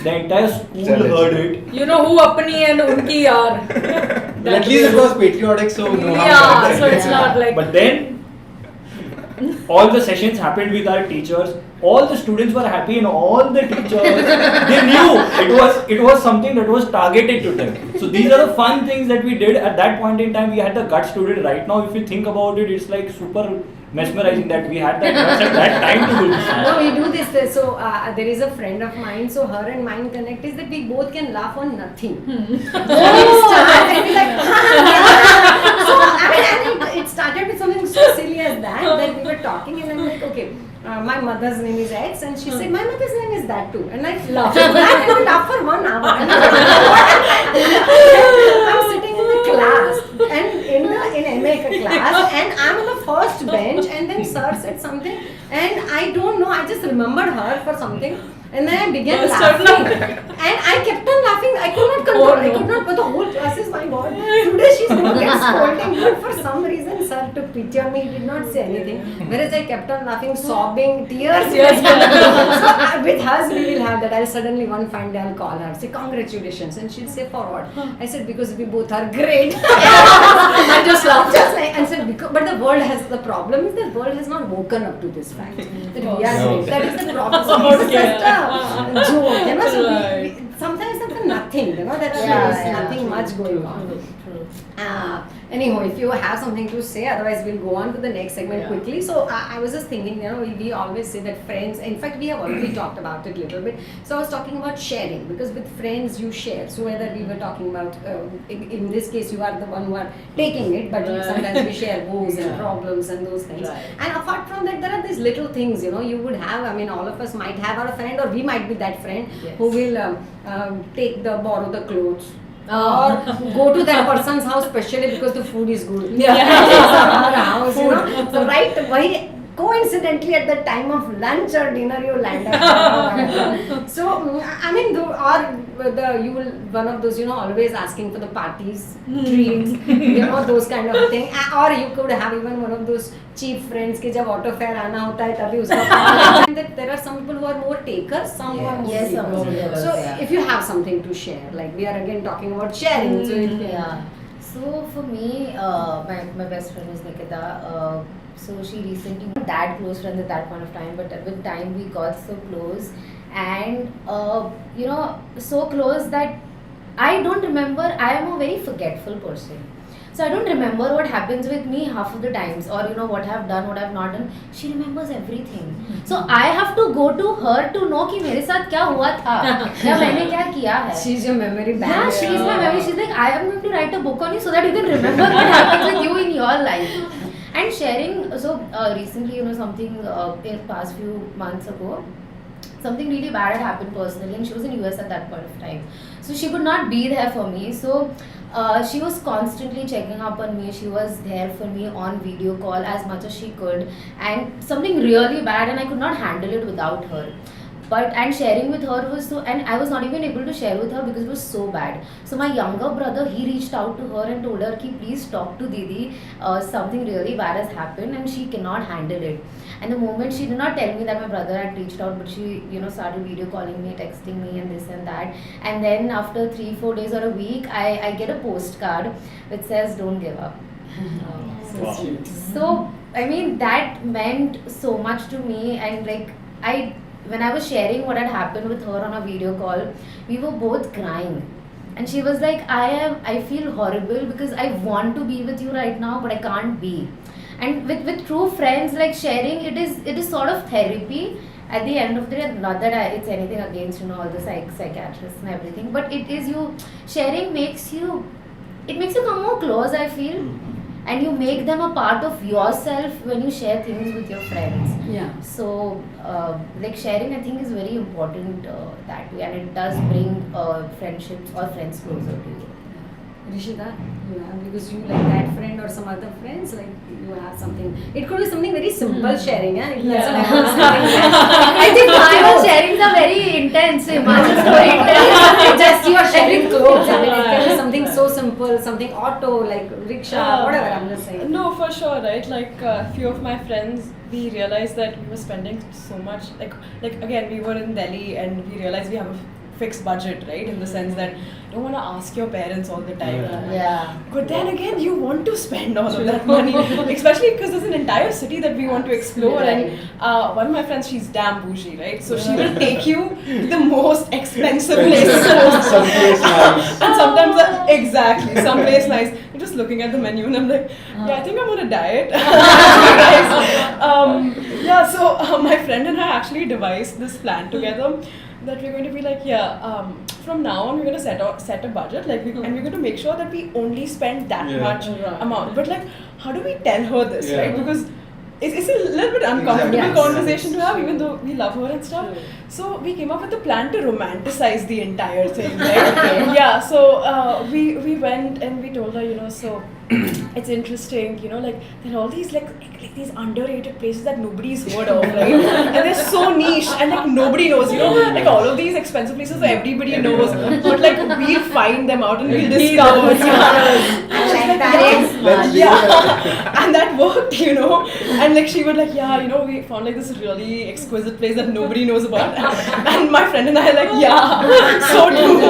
the entire school heard it. You know who apni and unki are. But at least it was patriotic, so no harm Yeah, done. so it's not like. But then all the sessions happened with our teachers. All the students were happy, and all the teachers, they knew it was something that was targeted to them. So these are the fun things that we did at that point in time. We had the guts to do it. Right now, if you think about it, it's like super mesmerizing that we had that guts at that time to do this. No, we do this. So there is a friend of mine. So her and mine connect is that we both can laugh on nothing. So we start and we like. So I mean, and it started with something so silly as that we were talking, and I'm like, okay. My mother's name is X, and she said, my mother's name is that too. And I laughed. And we laughed for 1 hour. And I'm sitting in the class, and in MA class, and I'm on the first bench, and then sir said something, and I don't know, I just remembered her for something. And then I began laughing. And I kept on laughing. I could not control. I could not. But the whole class is, my God. Today she's going to get scolding. But for some reason, sir took pity on me. He did not say anything. Whereas I kept on laughing, sobbing, tears. So with us, we will have that. I'll suddenly one fine day I'll call her, say congratulations, and she'll say for what? I said because we both are great. I just laughed, just like, and said because. But the world has, the problem is the world has not woken up to this fact. That we are No. great. That is the problem. So it's just a joke, you know. So Right. sometimes that's nothing, you know. There is nothing much going on. True. Anyhow, if you have something to say, otherwise we'll go on to the next segment Yeah. quickly. So I was just thinking, you know, we always say that friends, in fact we have already talked about it a little bit. So I was talking about sharing, because with friends you share. So whether we were talking about, in this case you are the one who are taking it, but sometimes we share woes and problems and those things. Right. And apart from that, there are these little things, you know, you would have, I mean, all of us might have our friend, or we might be that friend who will borrow the clothes. Or go to that person's house specially because the food is good. Our house, you know. So right, why coincidentally at the time of lunch or dinner you land up. So I mean, you will one of those, you know, always asking for the parties, treats, you know, those kind of thing. Or you could have even one of those cheap friends कि जब auto fare आना होता है तभी उसका. And that there are some people who are more takers, some who are more Yes, some givers. more givers, So yeah. if you have something to share, like we are again talking about sharing. So if Yeah. So for me, my best friend is Nikita. So she recently not that close friends at that point of time, but with time we got so close, and you know, so close that I don't remember. I am a very forgetful person. So I don't remember what happens with me half of the times, or you know, what I've done, what I've not done. She remembers everything. So I have to go to her to know कि मेरे साथ क्या हुआ था या मैंने क्या किया है. she's your memory bank. Yeah, she's my memory. She's like, I am going to write a book on you so that you can remember what happens with you in your life. And sharing. So recently, you know, something in past few months ago, something really bad had happened personally, and she was in US at that point of time. So she could not be there for me. So she was constantly checking up on me. She was there for me on video call as much as she could. And something really bad, and I could not handle it without her. And sharing with her was so, and I was not even able to share with her because it was so bad. So my younger brother, he reached out to her and told her ki please talk to Didi, something really bad has happened and she cannot handle it. And the moment, she did not tell me that my brother had reached out, but she, you know, started video calling me, texting me and this and that. And then after 3-4 days or a week, I get a postcard which says don't give up. So sweet. So I mean, that meant so much to me. And like, when I was sharing what had happened with her on a video call, we were both crying. And she was like, I feel horrible because I want to be with you right now, but I can't be. And with true friends, like sharing, it is sort of therapy. At the end of the day, not that it's anything against, you know, all the psychiatrists and everything, but it is sharing makes you come more close, I feel. And you make them a part of yourself when you share things with your friends. Yeah. So, like sharing, I think, is very important that way, and it does bring friendships or friends closer to you. Rishita, because you like that friend or some other friends, like you have something. It could be something very simple sharing, yeah. It doesn't have to be something I think my sharings are very intense. Imagine story intense. just you are sharing clothes. I mean, it can be something so simple, something auto, like rickshaw, whatever. I'm just saying. No, for sure, right? Like a few of my friends, we realized that we were spending so much. Like again, we were in Delhi, and we realized we have a fixed budget, right? In the sense that you don't want to ask your parents all the time. Yeah. But then again, you want to spend all of that money, especially because there's an entire city that we want to explore. And one of my friends, she's damn bougie, right? So she will take you to the most expensive places. Someplace nice. And sometimes, exactly, someplace nice. I'm just looking at the menu and I'm like, yeah, I think I'm on a diet. Yeah, so my friend and I actually devised this plan together that we're going to be like, from now on we're going to set a budget, like, and we're going to make sure that we only spend that much amount. But like, how do we tell her this, right? Because it's a little bit uncomfortable Exactly. conversation to have, even though we love her and stuff. So we came up with a plan to romanticize the entire thing, right? Yeah, so we went and we told her, you know, so it's interesting, you know, like there are all these like these underrated places that nobody's heard of, right? And they're so niche and like nobody knows, you know, like all of these expensive places that everybody knows, but like we'll find them out and we'll discover. And that worked, you know. And like she would like, yeah, you know, we found like this really exquisite place that nobody knows about. And my friend and I are like, yeah, so true.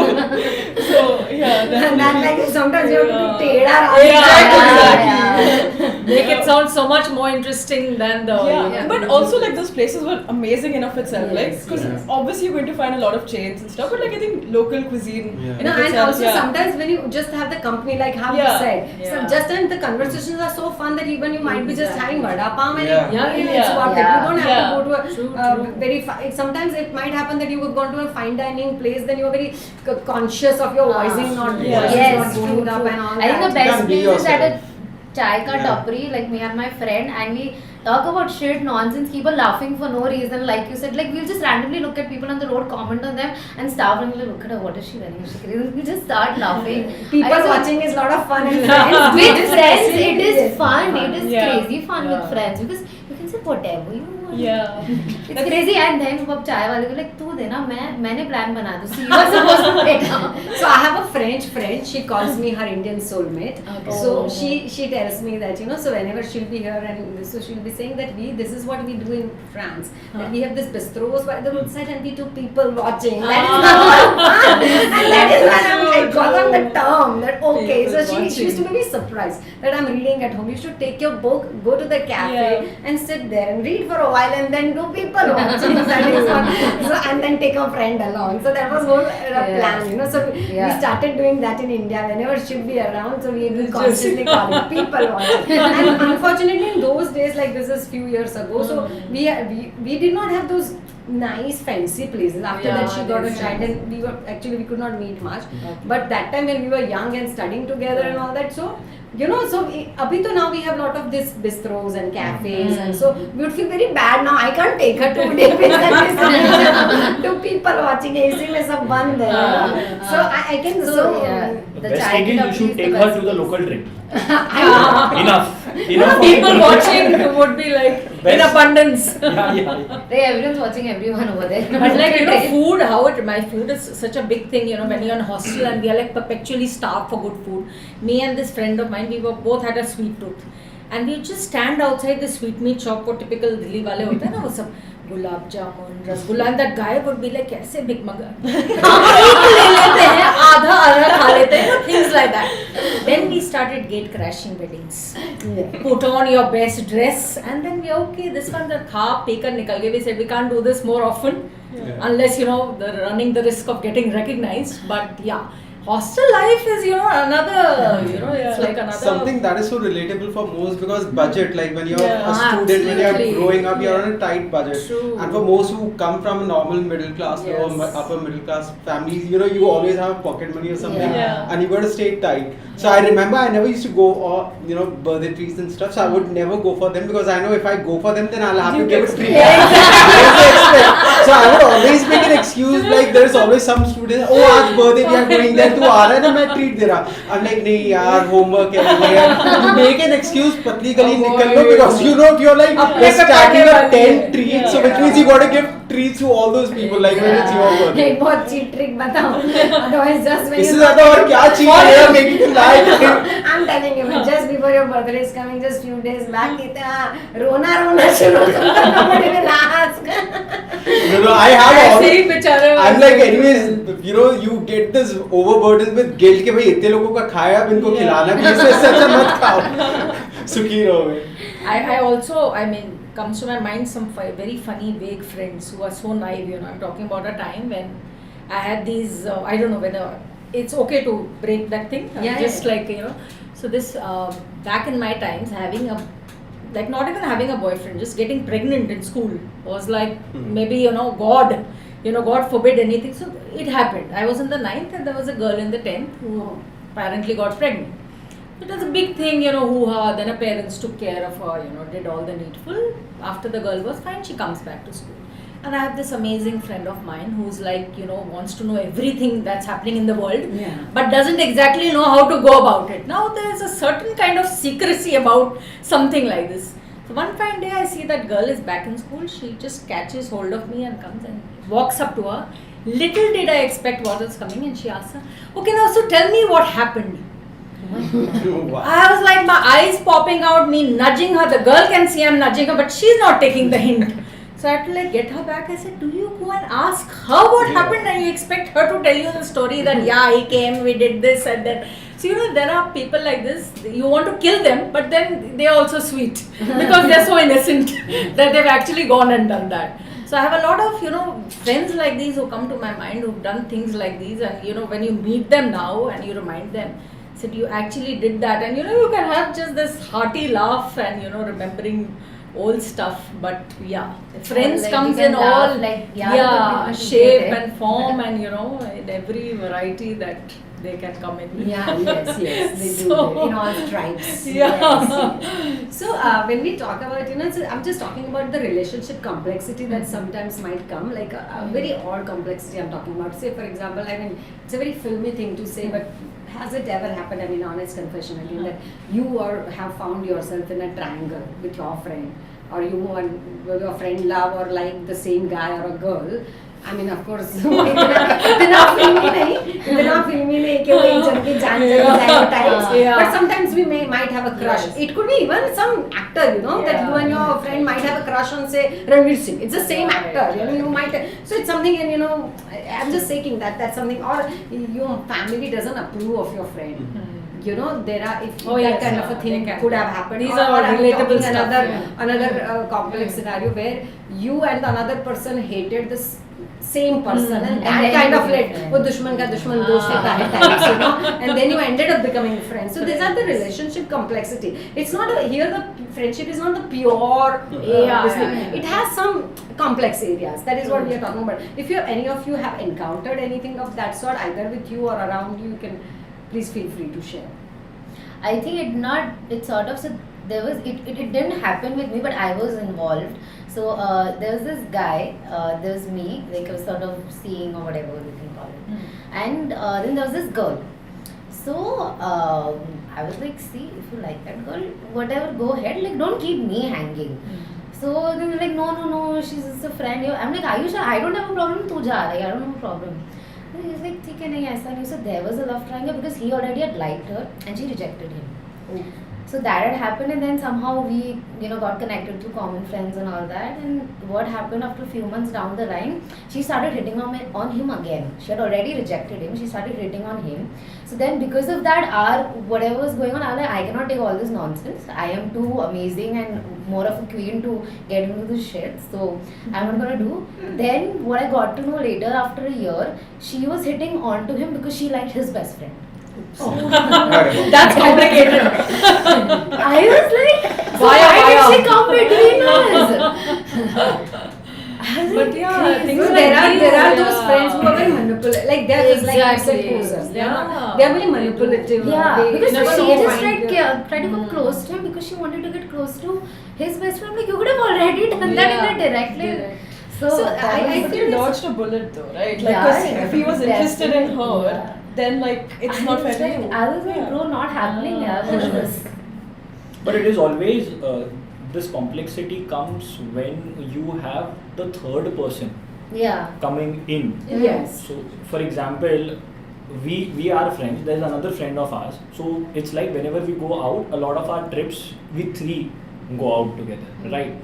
So yeah, And that like sometimes you have to be teda. Exactly. Make it sound so much more interesting than the. Yeah, but also like those places were amazing enough itself, like Yes, because yeah. obviously you're going to find a lot of chains and stuff, but like I think local cuisine. Yeah. You know, and itself, also sometimes when you just have the company, like how you Yeah. said, so Yeah. just and the conversations are so fun that even you might be just having vada pav and Yeah. it's worth it. You don't have Yeah. to go to True, a true. very. Sometimes it might happen that you have gone to a fine dining place, then you are very conscious of your voicing not Yeah. voicing Yes, not true, going up true. and all I think the that. best Can be place is at a yourself. chai ka Yeah. tapri, like me and my friend, and we talk about shit, nonsense, keep on laughing for no reason. Like you said, like we'll just randomly look at people on the road, comment on them, and start and we'll look at her, what is she wearing? Is she crazy? We just start laughing. People I think watching is a lot of fun and friends. with friends, it is Yes. fun. It is Yeah. crazy fun with Yeah. friends because you can say whatever you want. Yeah. It's crazy, and then अब चाय वाले को like तू देना मैंने plan बना दूँ. See, you are supposed to pay now. So I have a French friend. She calls me her Indian soulmate. Okay. So Oh. she tells me that so whenever she'll be here and so she'll be saying that this is what we do in France. That we have this bistros by the roadside and we do people watching. That is the fun. And that is when I got on the term that okay. So People she used to be very surprised that I'm reading at home. You should take your book, go to the cafe and sit there and read for a while and then do people watching. That is what. So and then take a friend along. So that was whole plan. So we started doing that in India. Whenever she'd be around, so we will constantly call it people watching. And unfortunately, in those days, like this is few years ago, so we did not have those nice fancy places. After that, she got a child, and we could not meet much. But that time when we were young and studying together and all that, so. Abhi to now we have lot of this bistros and cafes, and so we would feel very bad now. I can't take her to to people watching AC में सब बंद है. So I can The best chai thing ki is you should tapri is take the her best to the place. local drink. I Enough. People watching would be like in Best. abundance. Yeah. Everyone's watching everyone over there. But like food, my food is such a big thing. When you're in hostel and we are like perpetually starved for good food. Me and this friend of mine, we were both had a sweet tooth, and we just stand outside the sweetmeat shop. वो typical Delhi वाले होते हैं ना वो सब gulab jamun rasgulla, and that guy would be like कैसे big मगर एक ले लेते हैं आधा खा लेते हैं, things like that. Then we started gate crashing weddings. Put on your best dress and then we are okay. This one that खा पी कर निकल गए. We said we can't do this more often unless the running the risk of getting recognized. But yeah. Hostel life is, another, it's like another... Something that is so relatable for most because budget, like when you're a student, when absolutely. you're growing up, you're on a tight budget. True. And for most who come from a normal middle class or upper middle class families, you always have pocket money or something Yeah. and you got to stay tight. So I remember I never used to go birthday trees and stuff, so I would never go for them because I know if I go for them, then I'll have to give a treat. So I would always make an excuse, like there's always some student, oh, aaj birthday we are going there, tu aa raha hai na, main treat de raha. I'm like, nahi yaar, homework hai. You make an excuse, patli gali nikal lo because you're like stacking up 10 treats, so which means you got to give treats to all those people, like when it's your birthday. एक बहुत cheap trick बताओ. Otherwise, just when इससे you ज़्यादा और क्या cheat है यार, making you lie. I'm telling you, just before your birthday is coming, just few days back, इतना रोना शुरू करता. Nobody will ask. No, I have all. ऐसे ही बेचारे I'm like, anyways, you get this overburdened with guilt कि भाई इतने लोगों का खाया अब इनको खिलाना भी इससे अच्छा मत खाओ. सुखी रहो. I also, comes to my mind some very funny, vague friends who are so naive. I'm talking about a time when I had these, I don't know whether it's okay to break that thing. So this, back in my times, not even having a boyfriend, just getting pregnant in school was like, maybe, God, God forbid anything. So it happened. I was in the 9th and there was a girl in the 10th who apparently got pregnant. It was a big thing, hoo-ha. Then her parents took care of her, did all the needful. After the girl was fine, she comes back to school. And I have this amazing friend of mine who's like, wants to know everything that's happening in the world, but doesn't exactly know how to go about it. Now there's a certain kind of secrecy about something like this. So one fine day I see that girl is back in school. She just catches hold of me and comes and walks up to her. Little did I expect what was coming, and she asks her, okay, now so tell me what happened. I was like, my eyes popping out, me nudging her. The girl can see I'm nudging her, but she's not taking the hint. So I had to get her back. I said, do you go and ask her what happened and you expect her to tell you the story that he came, we did this and that. So there are people like this. You want to kill them, but then they are also sweet because they are so innocent that they've actually gone and done that. So I have a lot of friends like these who come to my mind who've done things like these, and when you meet them now and you remind them, said you actually did that, and you can have just this hearty laugh and remembering old stuff. But yeah, friends like comes you can in laugh, all like, shape and form, and in every variety that they can come in. Yeah, yes, they do. So- In all stripes. Yeah. Yes. So when we talk about, so I'm just talking about the relationship complexity that sometimes might come, like a very odd complexity I'm talking about. Say, for example, I mean, it's a very filmy thing to say, but has it ever happened, I mean, honest confession again, that you have found yourself in a triangle with your friend, or you and your friend love or like the same guy or a girl? I mean, of course, इतना filmy नहीं कि वो एक जन की जान चली जाए types. Yeah. But sometimes we might have a crush. Yes. It could be even some actor, that you and your friend might have a crush on, say, Ranveer Singh. It's the same actor, you might. So it's something, and I'm just saying that's something. Or your family doesn't approve of your friend. There are, if that kind of a thing could have happened. These or are I'm relatable talking stuff. another complex scenario where you and another person hated this same person, and that then kind you of became like friends. वो दुश्मन का दुश्मन दोस्त होता है types, and then you ended up becoming friends. So these are the relationship complexity. It's not here the friendship is not the pure Yeah. It has some complex areas. That is what we are talking about. If any of you have encountered anything of that sort, either with you or around you, can please feel free to share. I think it sort of, so there was, it didn't happen with me, but I was involved. So there was this guy, there was me, like I was sort of seeing or whatever you can call it. And then there was this girl. So I was like, see, if you like that girl, whatever, go ahead, like don't keep me hanging. So then they're like, no, she's just a friend. I'm like, are you sure? I don't have a problem, tu ja rahi, I don't have a problem. And he's like, theek hai, nahi, aisa nahi. So there was a love triangle because he already had liked her and she rejected him. So that had happened, and then somehow we got connected through common friends and all that. And what happened after a few months down the line, she started hitting on him again. She had already rejected him, she started hitting on him. So then because of that, whatever was going on, I was like, I cannot take all this nonsense. I am too amazing and more of a queen to get into this shit, so I'm not gonna do. Then what I got to know later after a year, she was hitting on to him because she liked his best friend. That's complicated. I was like, Why did she come between us? But yeah, crazy. things So like there are these, those friends who are very manipulative, like they're just like Exactly. asset posers. They're Yeah. very manipulative. Yeah, They because never she know just when tried to come close to him because she wanted to get close to his best friend. Like, you could have already done that in a direct line. Direct. So, So that I was- But you dodged a bullet though, right? Like, Yeah, 'cause yeah. if he was interested in her, Yeah. then like it's I not was fair to like, you. I was like, Yeah. bro, not happening. Yeah, watch this. But it is always this complexity comes when you have the third person Yeah. coming in. Yes. So, for example, we are friends. There's another friend of ours. So it's like whenever we go out, a lot of our trips we three go out together, right?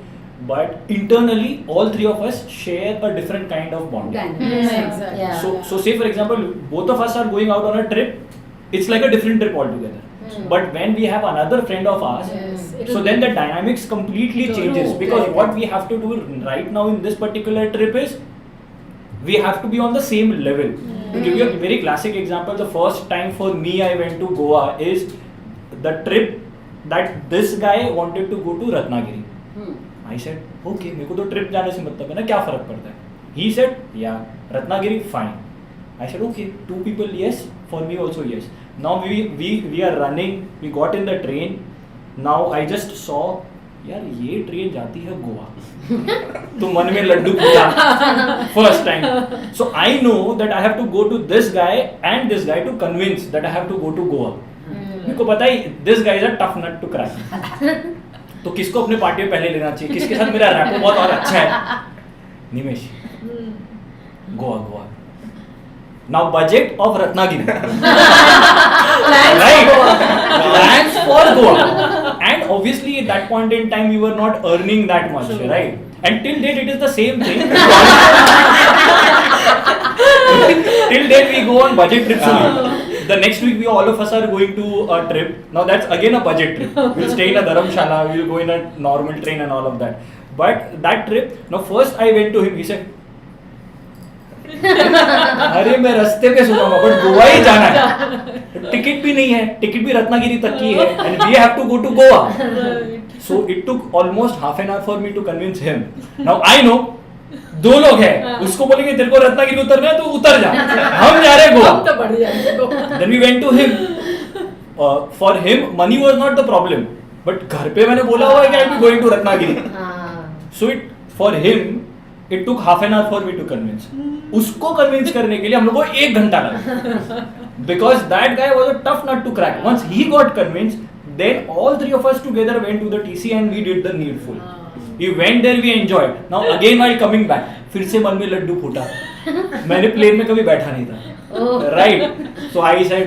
But internally, all three of us share a different kind of bonding. Dynamics. Exactly. Yeah. So say for example, both of us are going out on a trip. It's like a different trip altogether. But when we have another friend of ours, Yes. so then the dynamics completely True. changes, because Correct. what we have to do right now in this particular trip is we have to be on the same level. To give you a very classic example, the first time for me I went to Goa is the trip that this guy wanted to go to Ratnagiri. I said, okay, मेरे को तो trip जाने से मतलब है ना, क्या फर्क पड़ता है? He said, yeah, Ratnagiri, fine. I said, okay, 2 people, yes, for me also, yes. Now we are running, we got in the train. Now I just saw, यार ये ट्रेन जाती है गोवा. तो मन में लड्डू फूटा first time. So I know that I have to go to this guy and this guy to convince that I have to go to Goa. मेरे को पता ही this guy is a tough nut to crack. तो किसको अपने party में पहले लेना चाहिए, किसके साथ मेरा रैपो बहुत और अच्छा है? निमेश. Goa. Now budget of Ratnagiri. Right. Plans for Goa. And obviously at that point in time we were not earning that much, right? And till date it is the same thing. Till date we go on budget trips only. the next week we all of us are going to a trip. Now that's again a budget trip. We'll stay in a dharamshala, we'll go in a normal train and all of that. But that trip, now first I went to him, he said, अरे मैं रास्ते पे सोऊंगा but Goa ही जाना है, ticket भी नहीं है, ticket भी रत्नागिरी तक की है and we have to go to Goa. So it took almost half an hour for me to convince him. Now I know दो लोग हैं, उसको बोलेंगे तेरे को रत्नागिरी उतरना है तो उतर जा, हम जा रहे हैं Goa. Then we went to him. For him money was not the problem, but घर पे मैंने बोला हुआ है कि I'll be going to Ratnagiri. So for him it took half an hour for me to convince. उसको convince करने के लिए हम लोग को 1 घंटा लगा. Because that guy was a tough nut to crack. Once he got convinced, then all three of us together went to the TC and we did the needful. We went there, we enjoyed. Now again while coming back, फिर से मन में लड्डू फूटा. मैंने plane में कभी बैठा नहीं था. Right? So I said.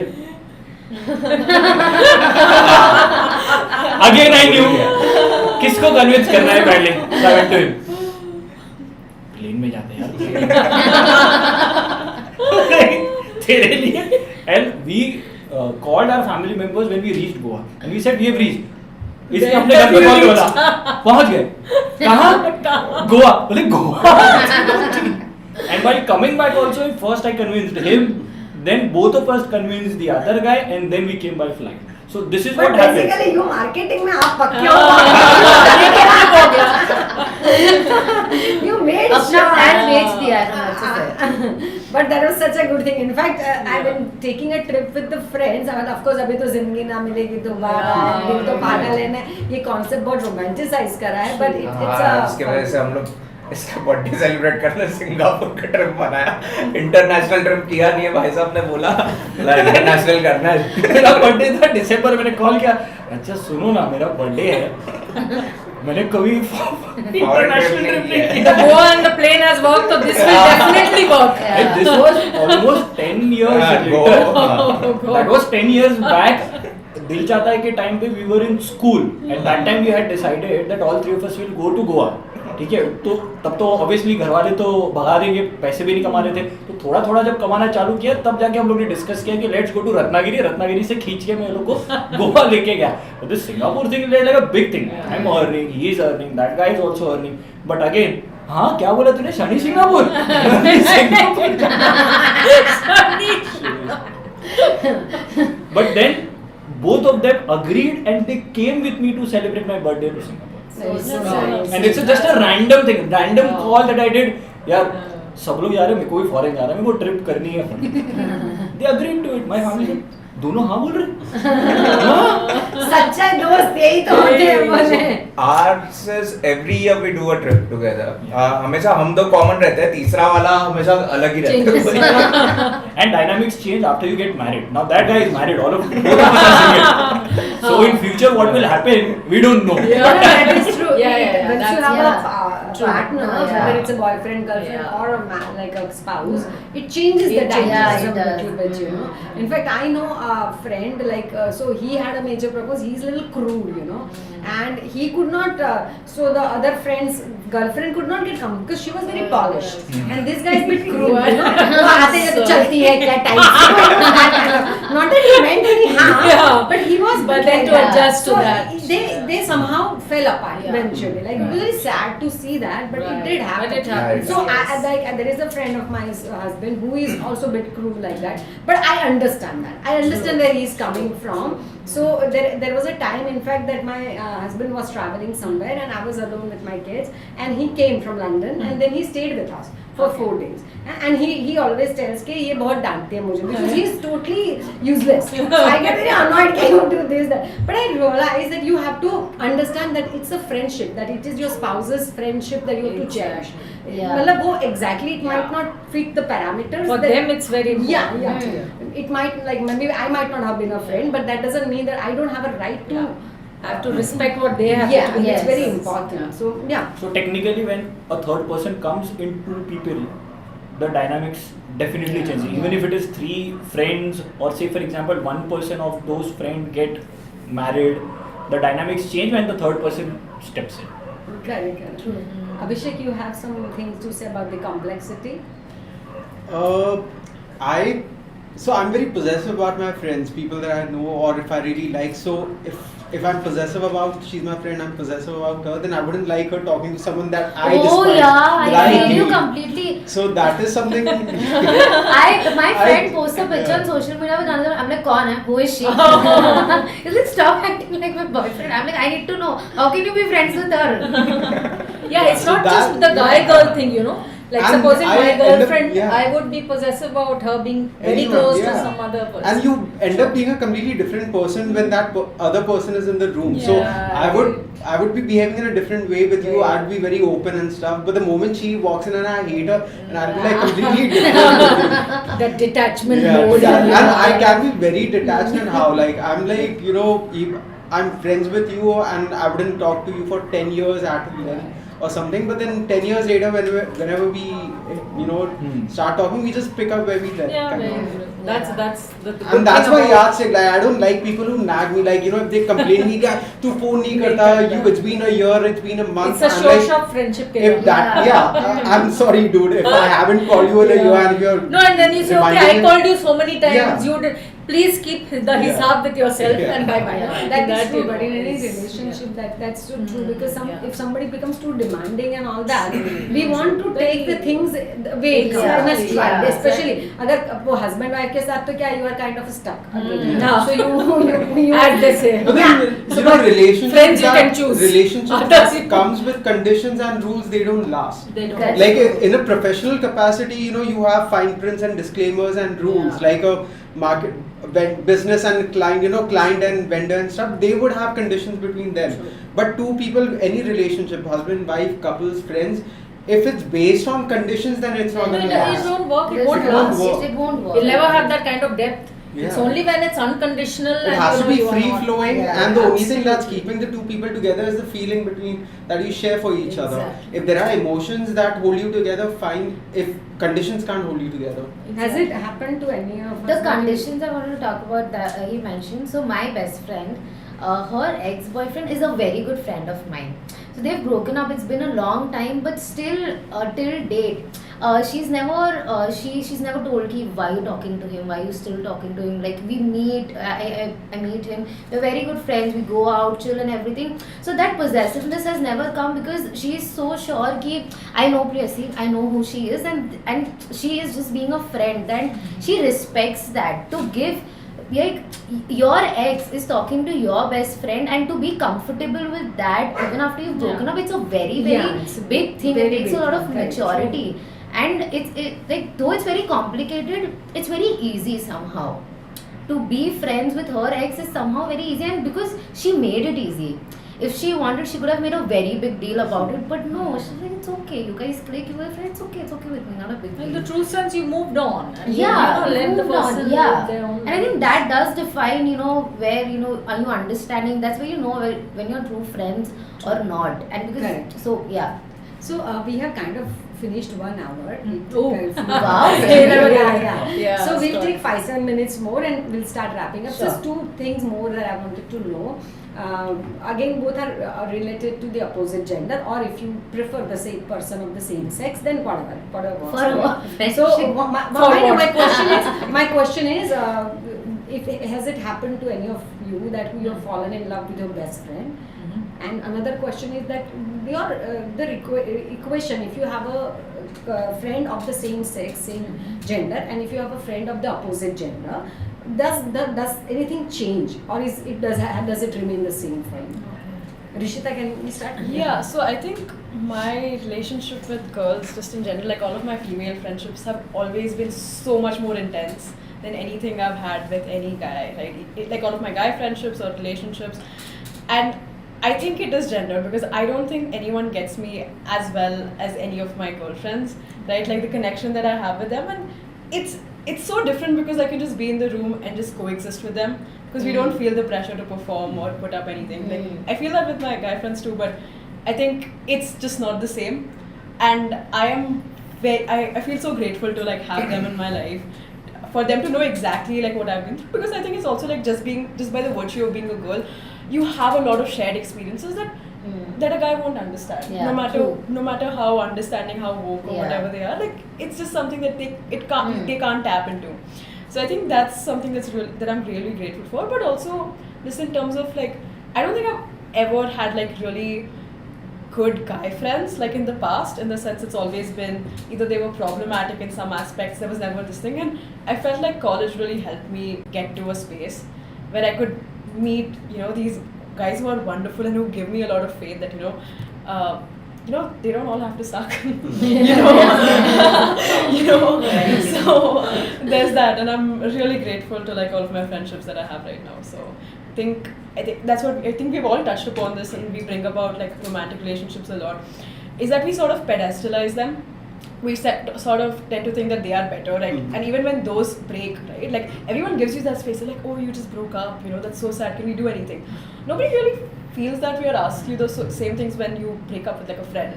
Again I knew किसको convince करना है पहले. So I went to him. Plane में जाते हैं यार. तेरे लिए. And we called our family members when we reached Goa and we said we have reached. इसने अपने घर पे कॉल किया, पहुंच गए. कहाँ? गोवा. बोले Goa. And while coming back also, first I convinced him, then both of us convinced the other guy, and then we came by flight. So this is what happens. Basically, you marketing में आप पक्के हो. You made अपना sure. plan बेच दिया है तुमने अच्छे से. But that was such a good thing. In fact, I've been taking a trip with the friends. And of course, अभी तो जिंदगी ना मिलेगी दोबारा. दिल तो पागल है ना. ये concept बहुत romanticize करा है. But it's a. इसके वजह से हम लोग इसका बर्थडे सेलिब्रेट करने सिंगापुर का ट्रिप बनाया. इंटरनेशनल ट्रिप किया नहीं है, भाई साहब ने बोला इंटरनेशनल करना है. मेरा बर्थडे था दिसंबर, मैंने कॉल किया, अच्छा सुनो ना मेरा बर्थडे है, मैंने कभी इंटरनेशनल ट्रिप नहीं किया. The Goa and the plane has worked, so this will definitely work. And this was almost 10 years later. That was 10 years back. दिल चाहता है कि टाइम पे we were in school and that time we had decided that all three of us will go to Goa. ठीक है, तो तब तो ऑब्वियसली घर वाले तो भगा देंगे, पैसे भी नहीं कमा रहे थे, तो थोड़ा थोड़ा जब कमाना चालू किया तब जाके हम लोग ने डिस्कस किया कि let's go to Ratnagiri. Ratnagiri से खींच के मैं लोग को गोवा लेके गया. This Singapore thing is like a big thing. I am earning, he is earning, that guy is also earning. But again, हाँ क्या बोला तूने, Shani Singapore. But then both of them agreed and they came with me to celebrate my birthday to Singapore. And it's just a random thing, random call that I did. यार सब लोग जा रहे हैं, मैं कोई फॉरेन जा रहा है, मेरे को ट्रिप करनी है. They agreed to it. My family said, दोनों हाँ बोल रहे. सच्चा दोस्त यही तो होते हैं बोले. Ours is every year we do a trip together. हमेशा हम दो कॉमन रहते हैं, तीसरा वाला हमेशा अलग ही रहता है. And dynamics change after you get married. Now that guy is married, all of both of us are single. So in future what will happen, we don't know. That is true. Yeah. Once you have a partner, Yeah. whether it's a boyfriend, girlfriend, or a man, like a spouse, it changes the It dynamics does. a little bit, you know. In fact, I know a friend, like, so he had a major propose. He's a little crude, you know, and he could not. So the other friend's girlfriend could not get come because she was very polished, and this guy is a bit crude, you know. वो आते हैं तो चलती है क्या type. Not that he meant any harm, but he was. But then to adjust to that. They somehow fell apart eventually. Like it was very sad to see that, but it did happen. But it happens. So there is a friend of my husband who is also a bit crude like that. But I understand that. I understand where he's coming from. So there was a time, in fact, that my husband was traveling somewhere and I was alone with my kids, and he came from London and then he stayed with us for 4 days. And he always tells कि ये बहुत डांटते हैं मुझे because he is totally useless. So I get very annoyed कि you do this that. But I realize that you have to understand that it's a friendship, that it is your spouse's friendship that you have to cherish. Yeah. मतलब वो exactly it might not fit the parameters. For that, them, it's very important. Yeah. It might, like, maybe I might not have been a friend, but that doesn't mean that I don't have a right to. I have to respect what they have. Yeah, to do. it's very important. So yeah. So technically when a third person comes into people, the dynamics definitely changes. Even if it is 3 friends, or say for example 1 person of those friends get married, the dynamics change when the third person steps in. Correct. Abhishek, you have some things to say about the complexity? I So I'm very possessive about my friends, people that I know, or if I really like. So if I'm possessive about, she's my friend, I'm possessive about her, then I wouldn't like her talking to someone that I despise. Oh yeah, that I feel you hate. completely. So that is something. My friend posts a picture on social media with another. I'm like, "Kaun hai? Who is she?" He's like, "Stop acting like my boyfriend." I'm like, "I need to know. How can you be friends with her?" Yeah, it's so not that- just the guy-girl thing, you know. Like And supposing I my end up- girlfriend, yeah. I would be possessive about her being very Anyone, close to yeah. some other person. And you end up being a completely different person when that other person is in the room. So Yeah. I would be behaving in a different way with you. Yeah. I'd be very open and stuff. But the moment she walks in and I hate her, and I'll be like completely different. with you. That detachment Yeah, mode. and I can be very detached in how, like, I'm like, you know, I'm friends with you and I wouldn't talk to you for 10 years at a time or something, but then 10 years later, whenever we, you know, start talking, we just pick up where we left. Yeah, kind very of. true. That's the good And that's thing why about- yardstick, like, I don't like people who nag me, like, you know, if they complain me, yeah, tu phone nahi karta, it's been a year, it's been a month. It's a I'm show like, shop friendship. if that, I'm sorry, dude, if I haven't called you in a year and you're No, and then you say, okay, I reminding me- called you so many times. Yeah. You did. Please keep the hisab with yourself Yeah. and bye bye. That is you true, know, but in any is- relationship, that's so true. Mm, Because yeah. if somebody becomes too demanding and all that, we want to take the things away in a Exactly, stride. yeah. Especially अगर वो husband wife के साथ तो क्या you are kind of stuck. Yeah. So you As they say. But then, you know, relationship Friends you that, can choose. relationship Others that comes with conditions and rules, they don't last. They don't. That's Like true. in a professional capacity, you know, you have fine prints and disclaimers and rules. Yeah. Like a market, business and client, you know, client and vendor and stuff, they would have conditions between them. But two people, any relationship, husband, wife, couples, friends, if it's based on conditions, then it's not No, going it to last. won't work. It This won't won't last. work. It won't work. You'll never have that kind of depth. It's Yeah. only when it's unconditional. It and has to you know be you are free not- flowing, Yeah, and the only thing that's absolutely. keeping the two people together is the feeling between that you share for each other. Exactly. If there are emotions that hold you together, fine. If conditions can't hold you together, Has it happened to any of us? The conditions I want to talk about that he mentioned. So my best friend, her ex-boyfriend is a very good friend of mine. So they've broken up. It's been a long time, but still till date, she's never told ki why you talking to him, why you still talking to him. Like we meet, I meet him. We're very good friends. We go out, chill and everything. So that possessiveness has never come because she is so sure ki I know Priyasy, I know who she is, and she is just being a friend. And she respects that. To give, like, your ex is talking to your best friend, and to be comfortable with that even after you've broken up, it's a very it's a big thing. It very takes a big lot thing, of correct. maturity, and it's like, though it's very complicated, it's very easy somehow. To be friends with her ex is somehow very easy, and because she made it easy. If she wanted, she could have made a very big deal about it, but no, she's like, it's okay, you guys click, you were friends, it's okay with me, not a big In deal. the true sense, you moved on. And Yeah, you you let the moved on, person yeah. live their own And I think that does define, where, are you understanding? That's where you know when you're true friends or not. And because, Correct. so yeah. So we have kind of finished 1 hour. Oh. Wow. Yeah. So we'll story. take 5-7 minutes more and we'll start wrapping up. Sure. Just 2 things more that I wanted to know. Again, both are related to the opposite gender, or if you prefer the same person of the same sex, then whatever works. For what? So Friendship. my question is, if has it happened to any of you that you have fallen in love with your best friend? And another question is that equation, if you have a friend of the same sex, same gender, and if you have a friend of the opposite gender, does anything change, or does it remain the same for you? Rishita, can we start? Yeah, so I think my relationship with girls, just in general, like all of my female friendships, have always been so much more intense than anything I've had with any guy. Like all of my guy friendships or relationships, and I think it is gender because I don't think anyone gets me as well as any of my girlfriends, right? Like the connection that I have with them, and it's so different because I can just be in the room and just coexist with them because we don't feel the pressure to perform or put up anything. Like I feel that with my guy friends too, but I think it's just not the same. And I feel so grateful to like have them in my life, for them to know exactly like what I've been through, because I think it's also like just by the virtue of being a girl, you have a lot of shared experiences that a guy won't understand. Yeah, No matter how understanding, how woke or Yeah. whatever they are, like it's just something that they can't tap into. So I think that's something that I'm really grateful for. But also, just in terms of like, I don't think I've ever had like really good guy friends like in the past, in the sense it's always been either they were problematic in some aspects, there was never this thing, and I felt like college really helped me get to a space where I could meet, these guys who are wonderful and who give me a lot of faith that, they don't all have to suck. So there's that, and I'm really grateful to like all of my friendships that I have right now. So I think that's what I think we've all touched upon this, and we bring about like romantic relationships a lot, is that we sort of pedestalize them. We sort of tend to think that they are better, right? And even when those break, right, like everyone gives you that space, they're like, oh, you just broke up, that's so sad, can we do anything? Nobody really feels that we are asked you those same things when you break up with like a friend,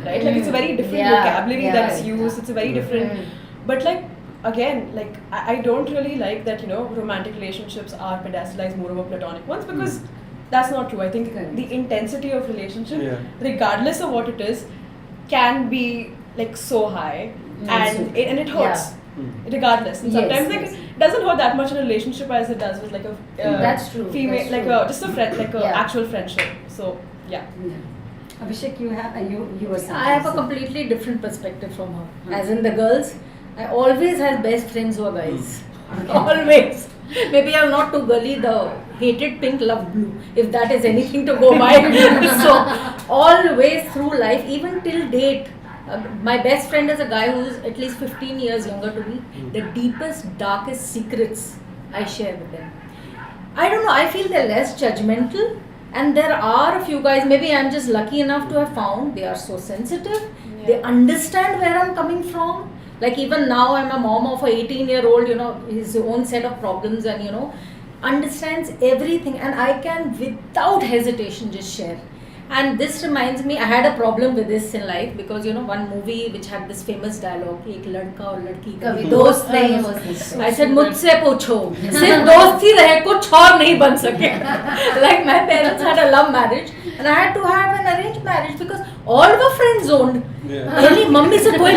right? Like it's a very different vocabulary that's used, it's a very different, but like again, like I don't really like that, romantic relationships are pedestalized more over platonic ones, because that's not true. I think the intensity of relationship, regardless of what it is, can be like so high, and it hurts regardless. And sometimes like it doesn't hurt that much in a relationship as it does with like a that's true. female, that's like true. just a friend, like a actual friendship. So Abhishek, you were saying. I have a completely different perspective from her. As in the girls, I always have best friends who are guys. Always. Maybe I'm not too girly, the hated pink, love blue, if that is anything to go by. So, always through life, even till date, my best friend is a guy who's at least 15 years younger to me. The deepest, darkest secrets I share with them. I don't know, I feel they're less judgmental. And there are a few guys, maybe I'm just lucky enough to have found, they are so sensitive. They understand where I'm coming from. Like even now I'm a mom of a 18-year-old, his own set of problems, and understands everything, and I can without hesitation just share. And this reminds me, I had a problem with this in life because one movie which had this famous dialogue, एक लड़का और लड़की कभी दोस्त नहीं हो सकते. I said मुझसे पूछो, सिर्फ दोस्त ही रहे, कुछ और नहीं बन सके. Like my parents had a love marriage and I had to have an arranged marriage because all were friend zoned. मेरी मम्मी से कोई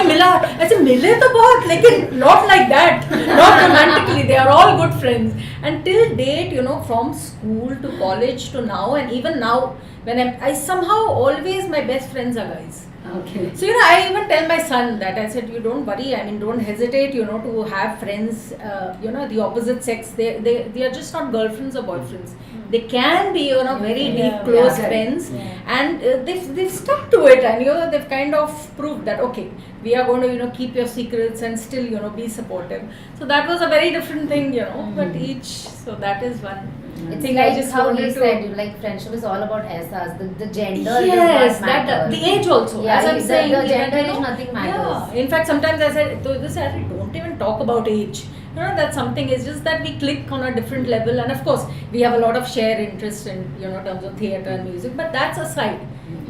मिला, ऐसे मिले तो बहुत, लेकिन not like that, not romantically. They are all good friends. And till date, from school to college to now, and even now, when I somehow always my best friends are guys. Okay. So I even tell my son that I said, you don't worry. I mean, don't hesitate. To have friends. The opposite sex. They are just not girlfriends or boyfriends. They can be very deep, close friends, and they've stuck to it, and they've kind of proved that okay, we are going to keep your secrets and still be supportive. So that was a very different thing, But each, so that is one. It's thing like I just how wanted you to. said, like friendship is all about SRs. The gender Yes, does not matter. the age also. Yeah, as I'm saying, the even, gender is nothing matters. Yeah. In fact, sometimes I said, don't even talk about age. That's something. It's just that we click on a different level, and of course, we have a lot of shared interest in terms of theatre and music. But that's aside.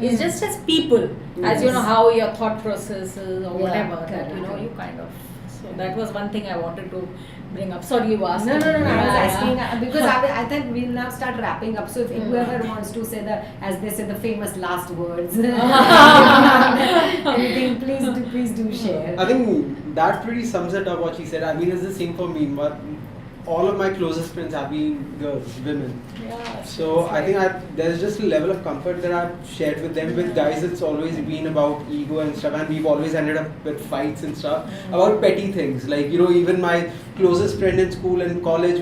It's just as people, as how your thought process is or whatever. That you kind of. So that was one thing I wanted to bring up. Sorry, you asked. No. I was asking because I thought we'll now start wrapping up. So if whoever wants to say as they say, the famous last words, anything, please do share. I think that pretty sums it up what she said. I mean, it's the same for me, but all of my closest friends have been girls, women. Yeah, so I think there's just a level of comfort that I've shared with them. With guys, it's always been about ego and stuff, and we've always ended up with fights and stuff about petty things. Like even my closest friend in school and college,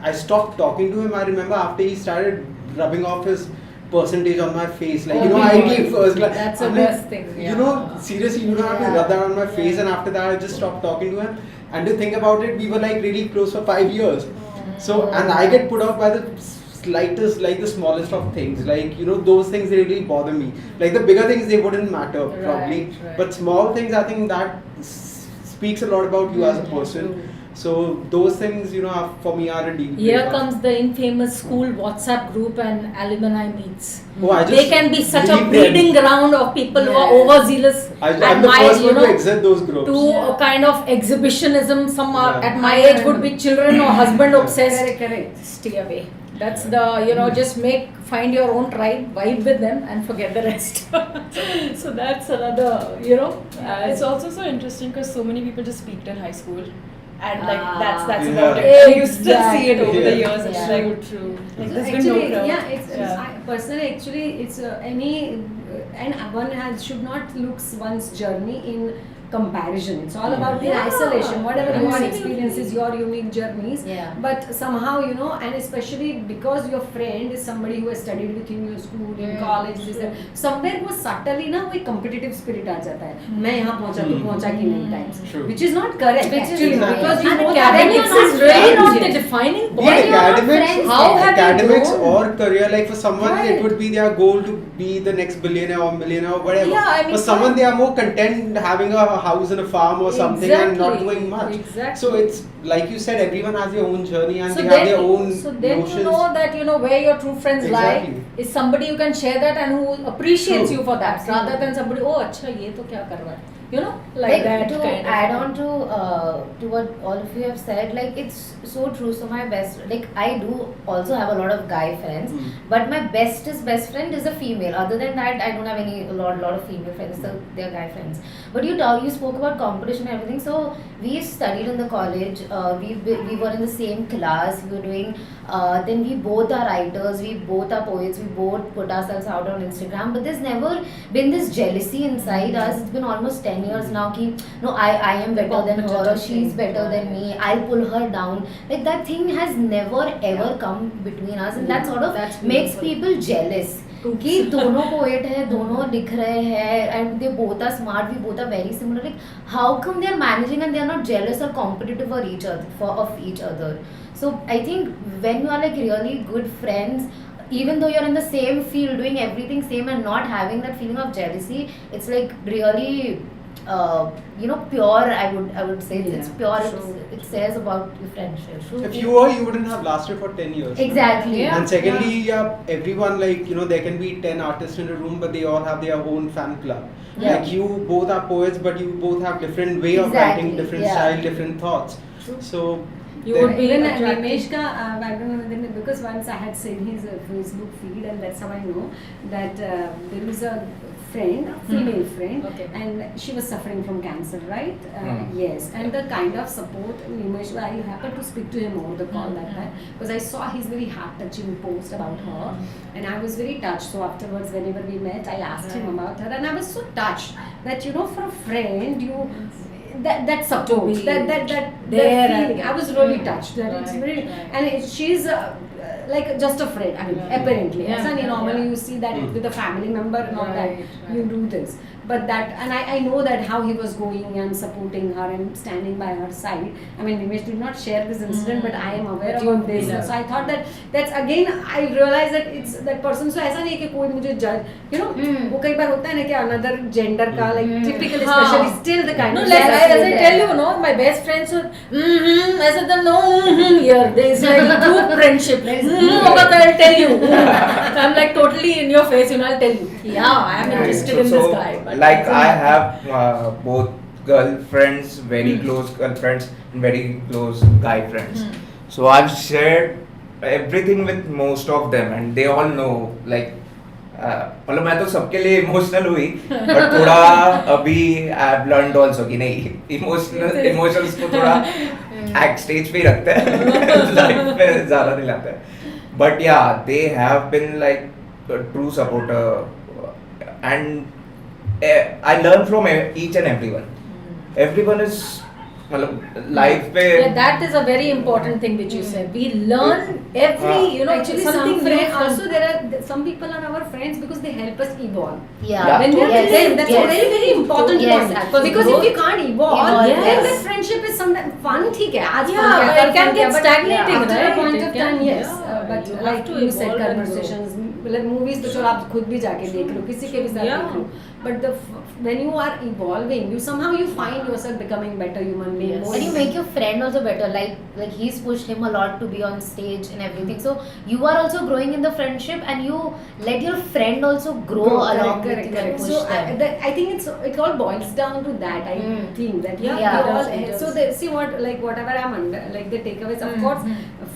I stopped talking to him. I remember after he started rubbing off his percentage on my face, like I gave first class. That's the best thing. Yeah. Seriously, you don't have to rub that on my face. And after that, I just stopped talking to him. And to think about it, we were like really close for 5 years. So, and I get put off by the slightest, like the smallest of things. Like, those things they really bother me. Like the bigger things, they wouldn't matter probably. Right. But small things, I think that speaks a lot about you as a person. So those things, for me are a deal. Here comes the infamous school WhatsApp group and alumni meets. Oh, they can be such a breeding ground of people who are overzealous. I'm the first one to exit those groups. To a kind of exhibitionism. Some are, at my age would be children or husband obsessed. Correct. Stay away. That's the, just find your own tribe, vibe with them and forget the rest. So that's another, It's also so interesting because so many people just peaked in high school. and like that's Yeah. about it. You still see it over the Yeah. years. It's Yeah. like True. like there's been no Actually, crowd. yeah, personally, actually, it's any, and one should not look one's journey in comparison. It's all about in Yeah. isolation. Whatever your Absolutely. experiences, your unique journeys. Yeah. But somehow, and especially because your friend is somebody who has studied with you in your school, in college, this that, somewhere वो subtly ना वो एक competitive spirit आ जाता है. मैं यहाँ पहुँचा तू पहुँचा कि नहीं times, True. which is not correct Which is actually exactly. because you And both academics are is really not the Yeah. defining Yeah, point. you're not academics, friends How have you academics grown? or career, like for someone Right. it would be their goal to be the next billionaire or millionaire or whatever. Yeah, I mean, for someone they are more content having a house and a farm or something and not Exactly. doing much. Exactly. So it's like you said, everyone has their own journey and So they have then, their own so then notions. you know that where your true friends Exactly. lie is somebody you can share that and who appreciates True. you for that, Absolutely. rather than somebody, oh अच्छा ये तो क्या कर रहा है, like that to kind of add thing. on to what all of you have said, like it's so true. So my best, like I do also have a lot of guy friends, but my bestest best friend is a female. Other than that, I don't have a lot of female friends. So they are guy friends. But you spoke about competition and everything. So we studied in the college. We were in the same class. We were doing. Then we both are writers. We both are poets. We both put ourselves out on Instagram. But there's never been this jealousy inside us. It's been almost 10 years now. No, I am better than her, or she's better than me. I'll pull her down. Like that thing has never ever come between us, and that sort of That's makes beautiful. people jealous. कि दोनों poet है, दोनों लिख रहे हैं, and they both are smart, we both are very similar. Like how come they are managing and they are not jealous or competitive for each other? So I think when you are like really good friends, even though you're in the same field doing everything same and not having that feeling of jealousy, it's like really pure. I would say it's pure. It says about your friendship. If you were, you wouldn't have lasted for 10 years. Exactly. Yeah. And secondly, everyone, like, there can be 10 artists in a room, but they all have their own fan club. Yeah. Like, you both are poets, but you both have different way of Exactly, writing, different yeah. style, different thoughts. So, You then- would be even attracted. Nimesh ka, I don't know, then because once I had seen his Facebook feed, and that's how I know that there was a friend, a female friend, Okay. and she was suffering from cancer, right? Yes, and the kind of support Nimesh, I happened to speak to him over the call that time because I saw his very heart-touching post about her, and I was very touched. So afterwards, whenever we met, I asked him about her, and I was so touched that for a friend, that support, be that there feeling. and- I was really touched. That it's Right, very, right. and she's like just a friend. I mean, apparently, Yeah, ऐसा नहीं, yeah, normally yeah. you see that with a family member and all Right, that you do this. But that, and I know that how he was going and supporting her and standing by her side. I mean, Nimesh did not share this incident, but I am aware But you about this. feel So I thought that's again, I realized that it's that person. So ऐसा नहीं है कि कोई मुझे judge, वो कई बार होता है ना कि another gender का like typical, हाँ. especially still the kind No, of like jealousy as I is tell there. you, my best friends would, I said them, no, here, there is like a true friendship. होगा तो I'll tell you. So I'm like totally in your face, I'll tell you. Yeah, I am interested in this guy. But like I have both girlfriends, very close girlfriends, and very close guy friends. So I've shared everything with most of them, and they all know. Like, मतलब मैं तो सबके लिए emotional हुई, but थोड़ा अभी I've learned also कि नहीं, emotions को थोड़ा act stage पे ही रखते हैं, life पे ज़्यादा नहीं लाते हैं. But yeah, they have been like a true supporter, and I learn from each and everyone. Everyone is life पे. yeah, that is a very important thing which you said. We learn every, Actually, something some new friends, from- also there are some people are our friends because they help us evolve. Yeah. When we are Yes, friends, that's yes. a very very important Yes, point. absolutely. Because if you can't evolve, Evolve, then yes. that friendship is sometimes fun. ठीक है, आज Yeah, fun but किया, it can fun get किया, but stagnating, after right? a point It of can- time, yes. yeah, But you have like to you said, evolve and grow. conversations, मतलब movies तो चलो आप खुद भी जाके देख लो, किसी के भी साथ Yeah. देख लो. But when you are evolving, you somehow you find yourself becoming better human being. Yes. more And you make your friend also better. Like he's pushed him a lot to be on stage and everything. So you are also growing in the friendship, and you let your friend also grow along with you and push So them. I think it all boils down to that. I think that Yeah, we it all does, it does. so see whatever I'm under, like the takeaways. Of course,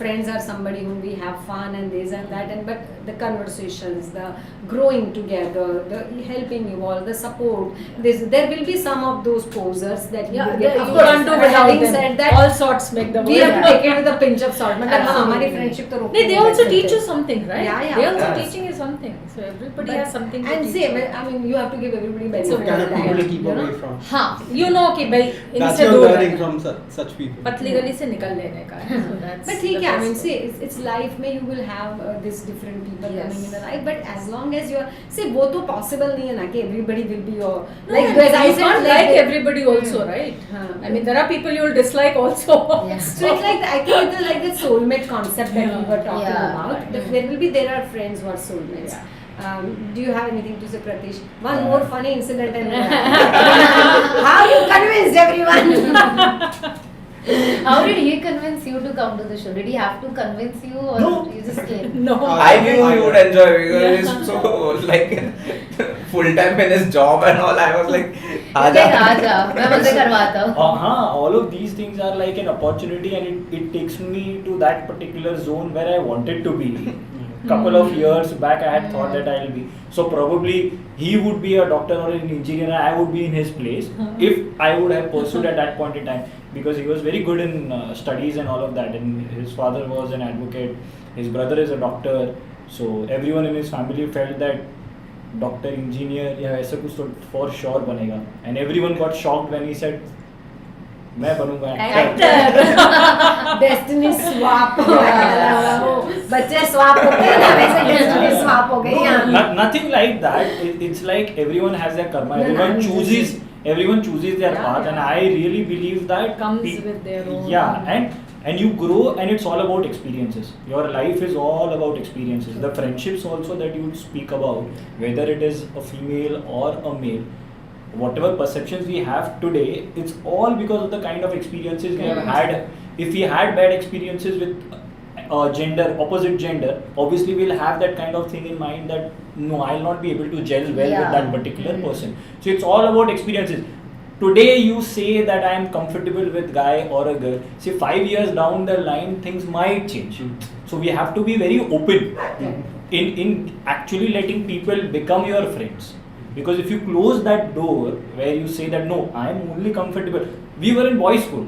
friends are somebody whom we have fun and this and that, but the conversations, the growing together, the helping you all, the support. There will be some of those posers that you will get. Of course, Can't do but without having them. said that, all sorts make the we world have to take it with a pinch of salt. मतलब हाँ Absolutely. हमारी friendship तो रोकने No, they नहीं also लग teach you सकते. something, right? Yeah, yeah. They also Yes. teaching you something. So everybody But- has something to and teach see, you. I mean, you have to give everybody benefit So of Kind the of people to doubt, keep you know? away from. हाँ, you know कि भाई That's इनसे your दूर learning रहना. from such people. पतली गली से निकल लेने का है. So that's But ठीक the है, I best mean, way. see, it's life में you will have this different people Yes. coming in the life, but as long as you are, see, वो तो possible नहीं है ना कि everybody will be your, No, like, and as I you said, can't like everybody also, Hmm. right? हाँ. I mean, there are people you will dislike also. Yeah. So it's like, I think it is like the soulmate concept that we were talking Yeah. about. There are friends who are soulmates. Yeah. Do you have anything to say, Pratish? One more funny incident and how you convinced everyone? How did he convince you to come to the show? Did he have to convince you, or No. you just came? No. I knew you would enjoy because he's so like full time in his job and all. I was like, Like, आजा, मैं मजे करवाता हूँ. All of these things are like an opportunity, and it takes me to that particular zone where I wanted to be. Couple of years back, I had thought that I'll be. So probably he would be a doctor or an engineer, and I would be in his place if I would have pursued at that point in time, because he was very good in studies and all of that. And his father was an advocate, his brother is a doctor, so everyone in his family felt that doctor, engineer, yeah, ऐसा कुछ तो for sure बनेगा. And everyone got shocked when he said, मैं बनूंगा actor. Destiny swap. बच्चे swap होते हैं ना, वैसे destiny swap हो गई यहाँ. Nothing like that. It's like everyone has their karma. Everyone chooses their Yeah, path, yeah. and I really believe that Comes pe- with their own. Yeah, and you grow, and it's all about experiences. Your life is all about experiences. The friendships also that you speak about, whether it is a female or a male, whatever perceptions we have today, it's all because of the kind of experiences we have had. If we had bad experiences with opposite gender, obviously we'll have that kind of thing in mind that no, I'll not be able to gel well with that particular person. So it's all about experiences. Today you say that I am comfortable with guy or a girl. See, 5 years down the line, things might change. So we have to be very open in actually letting people become your friends. Because if you close that door where you say that no, I am only comfortable. We were in boys' school,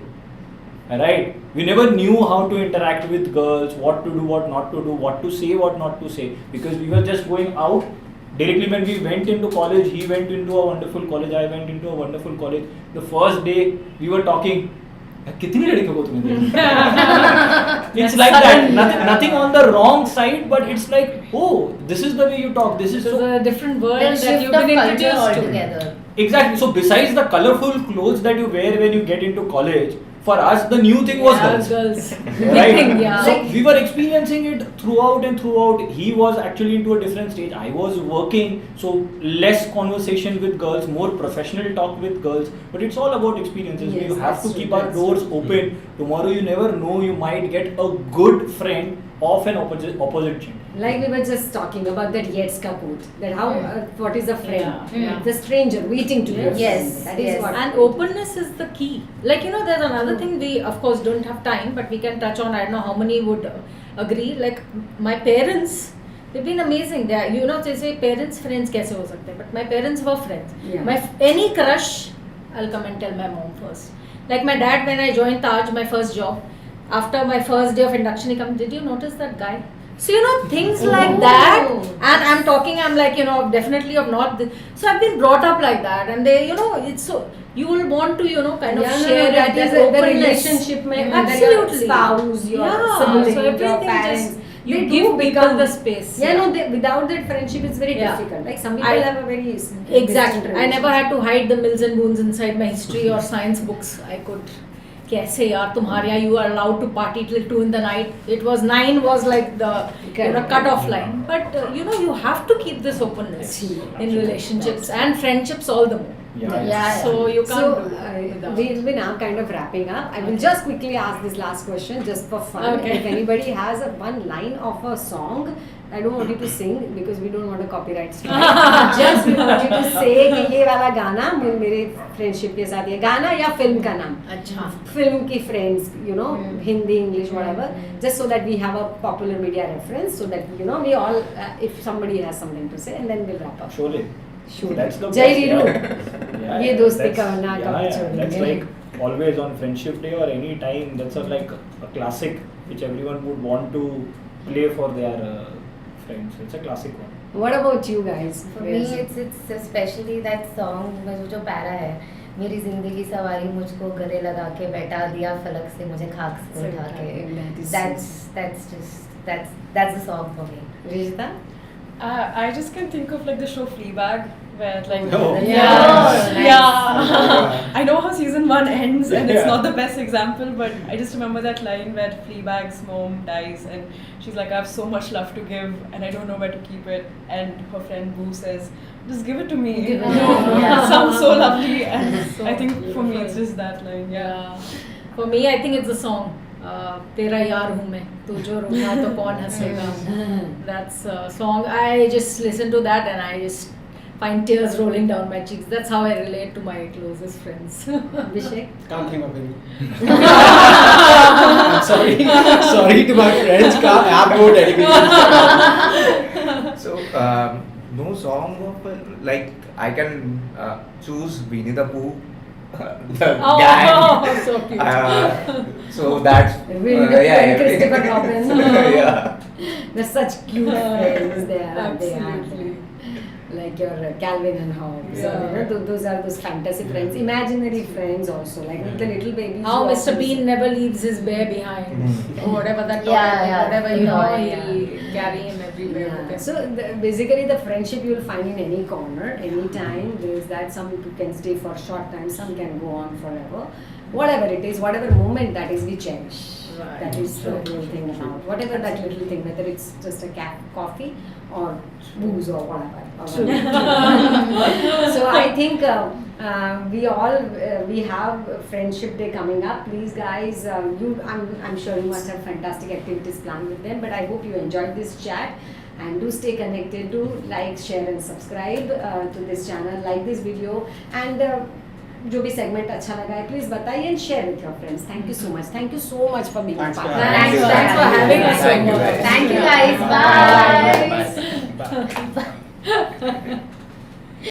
right? We never knew how to interact with girls, what to do, what not to do, what to say, what not to say, because we were just going out. Directly when we went into college, he went into a wonderful college, I went into a wonderful college. The first day we were talking, कितनी लड़कियों को तुमने देखा? It's like that. Nothing on the wrong side, but it's like, oh, this is the way you talk. This is This is so. a different world Then that shift you've of been culture introduced to. altogether. Exactly. So besides the colorful clothes that you wear when you get into college, for us the new thing was girls. Right? Yeah. So we were experiencing it throughout and throughout. He was actually into a different stage. I was working, so less conversation with girls, more professional talk with girls. But it's all about experiences. Yes, You have that's to true, keep our that's doors true. open. Tomorrow you never know, you might get a good friend of an opposite gender. Like we were just talking about that Yetz Kaput, that how what is a friend? Yeah. The stranger waiting to be a Yes, friend. That is yes. what. And openness is the key. Like, you know, there's another thing we, of course, don't have time, but we can touch on. I don't know how many would agree. Like, my parents, they've been amazing. They are, you know, they say parents, friends, kaise ho sakte? But my parents were friends. Yeah. Any crush, I'll come and tell my mom first. Like my dad, when I joined Taj, my first job, after my first day of induction, he come, did you notice that guy? So, you know, things like that. And I'm talking, I'm like, you know, definitely of not. So I've been brought up like that. And they, you know, it's so, you will want to, you know, kind of share that it, is that the openness. relationship mein, Absolutely. your spouse, your Yeah, sibling, so your everything parents. just, you they give do people become the space. Yeah, no, without that friendship, it's very Yeah. difficult. Like some people I- have a very Exactly. I never had to hide the mills and boons inside my history or science books. I could. कैसे यार तुम्हारे यहाँ you are allowed to party till 2 in the night. It was 9 was like the cut off line. But you know, you have to keep this openness in relationships and friendships all the more. Yeah. So you can't So do it without. we'll be now kind of wrapping up. I will just quickly ask this last question just for fun. Okay. If anybody has one line of a song I don't want you to sing because we don't want a copyright strike. Just we want you to say कि ये वाला गाना मेरे friendship के साथ ये गाना या film का नाम. अच्छा. Film की friends, you know, Hindi, English, whatever. Just so that we have a popular media reference, so that you know we all, if somebody has something to say, and then we'll wrap up. Surely. Sure. That's the Jai best, Viru. yeah. ये दोस्ती That's- का ना yeah, कभी yeah. छोड़ That's देंगे. like always on Friendship Day or any time. That's like a classic which everyone would want to play for their friends. It's a classic one. What about you guys? For me, it's especially that song में जो para है, मेरी जिंदगी सवारी मुझको गले लगा के बैठा दिया फलक से मुझे खाक से उठा के. That's the song for me. Rishita? I just can think of like the show Fleabag, where like Oh. yeah. I know how season 1 ends, and it's not the best example, but I just remember that line where Fleabag's mom dies, and she's like, "I have so much love to give, and I don't know where to keep it." And her friend Boo says, "Just give it to me." Give it to me. It sounds so lovely, and So I think for me beautiful. it's just that line. Yeah. Yeah. For me, I think it's a song. तेरा यार हूँ मैं, तू जो रूठा तो कौन हंसेगा. That's a song. I just listen to that and I just find tears rolling down my cheeks. That's how I relate to my closest friends. Abhishek? Can't think of any. I'm sorry to my friends. I have no dedication. So, no song of like I can choose Winnie the Pooh, the gang. So cute. So that's Winnie the Pooh and yeah, Christopher Robin. yeah. They're such cute friends. They are. Absolutely. Like your Calvin and Hobbes. Yeah. You know, those are those fantasy friends, imaginary friends also. Like the little babies. How who Mr. also- Bean never leaves his bear behind. Or whatever that toy, Yeah, whatever the you know, toy, he carry him everywhere with Yeah. him. So basically, the friendship you will find in any corner, any time. There is that some people can stay for a short time, some can go on forever. Whatever it is, whatever moment that is, we cherish. Right. That is the whole thing about whatever that little thing, whether it's just a coffee or booze or whatever. So I think we have Friendship Day coming up. Please, guys, I'm sure you must have fantastic activities planned with them. But I hope you enjoyed this chat. And do stay connected. Do like, share, and subscribe to this channel. Like this video and. जो भी segment अच्छा लगा है please बताइए and share with your friends. Thank you so much. Thank you so much for being Thanks part. for having us. Thanks for having us so Thank you, much. guys. Thank you guys. Bye. Bye.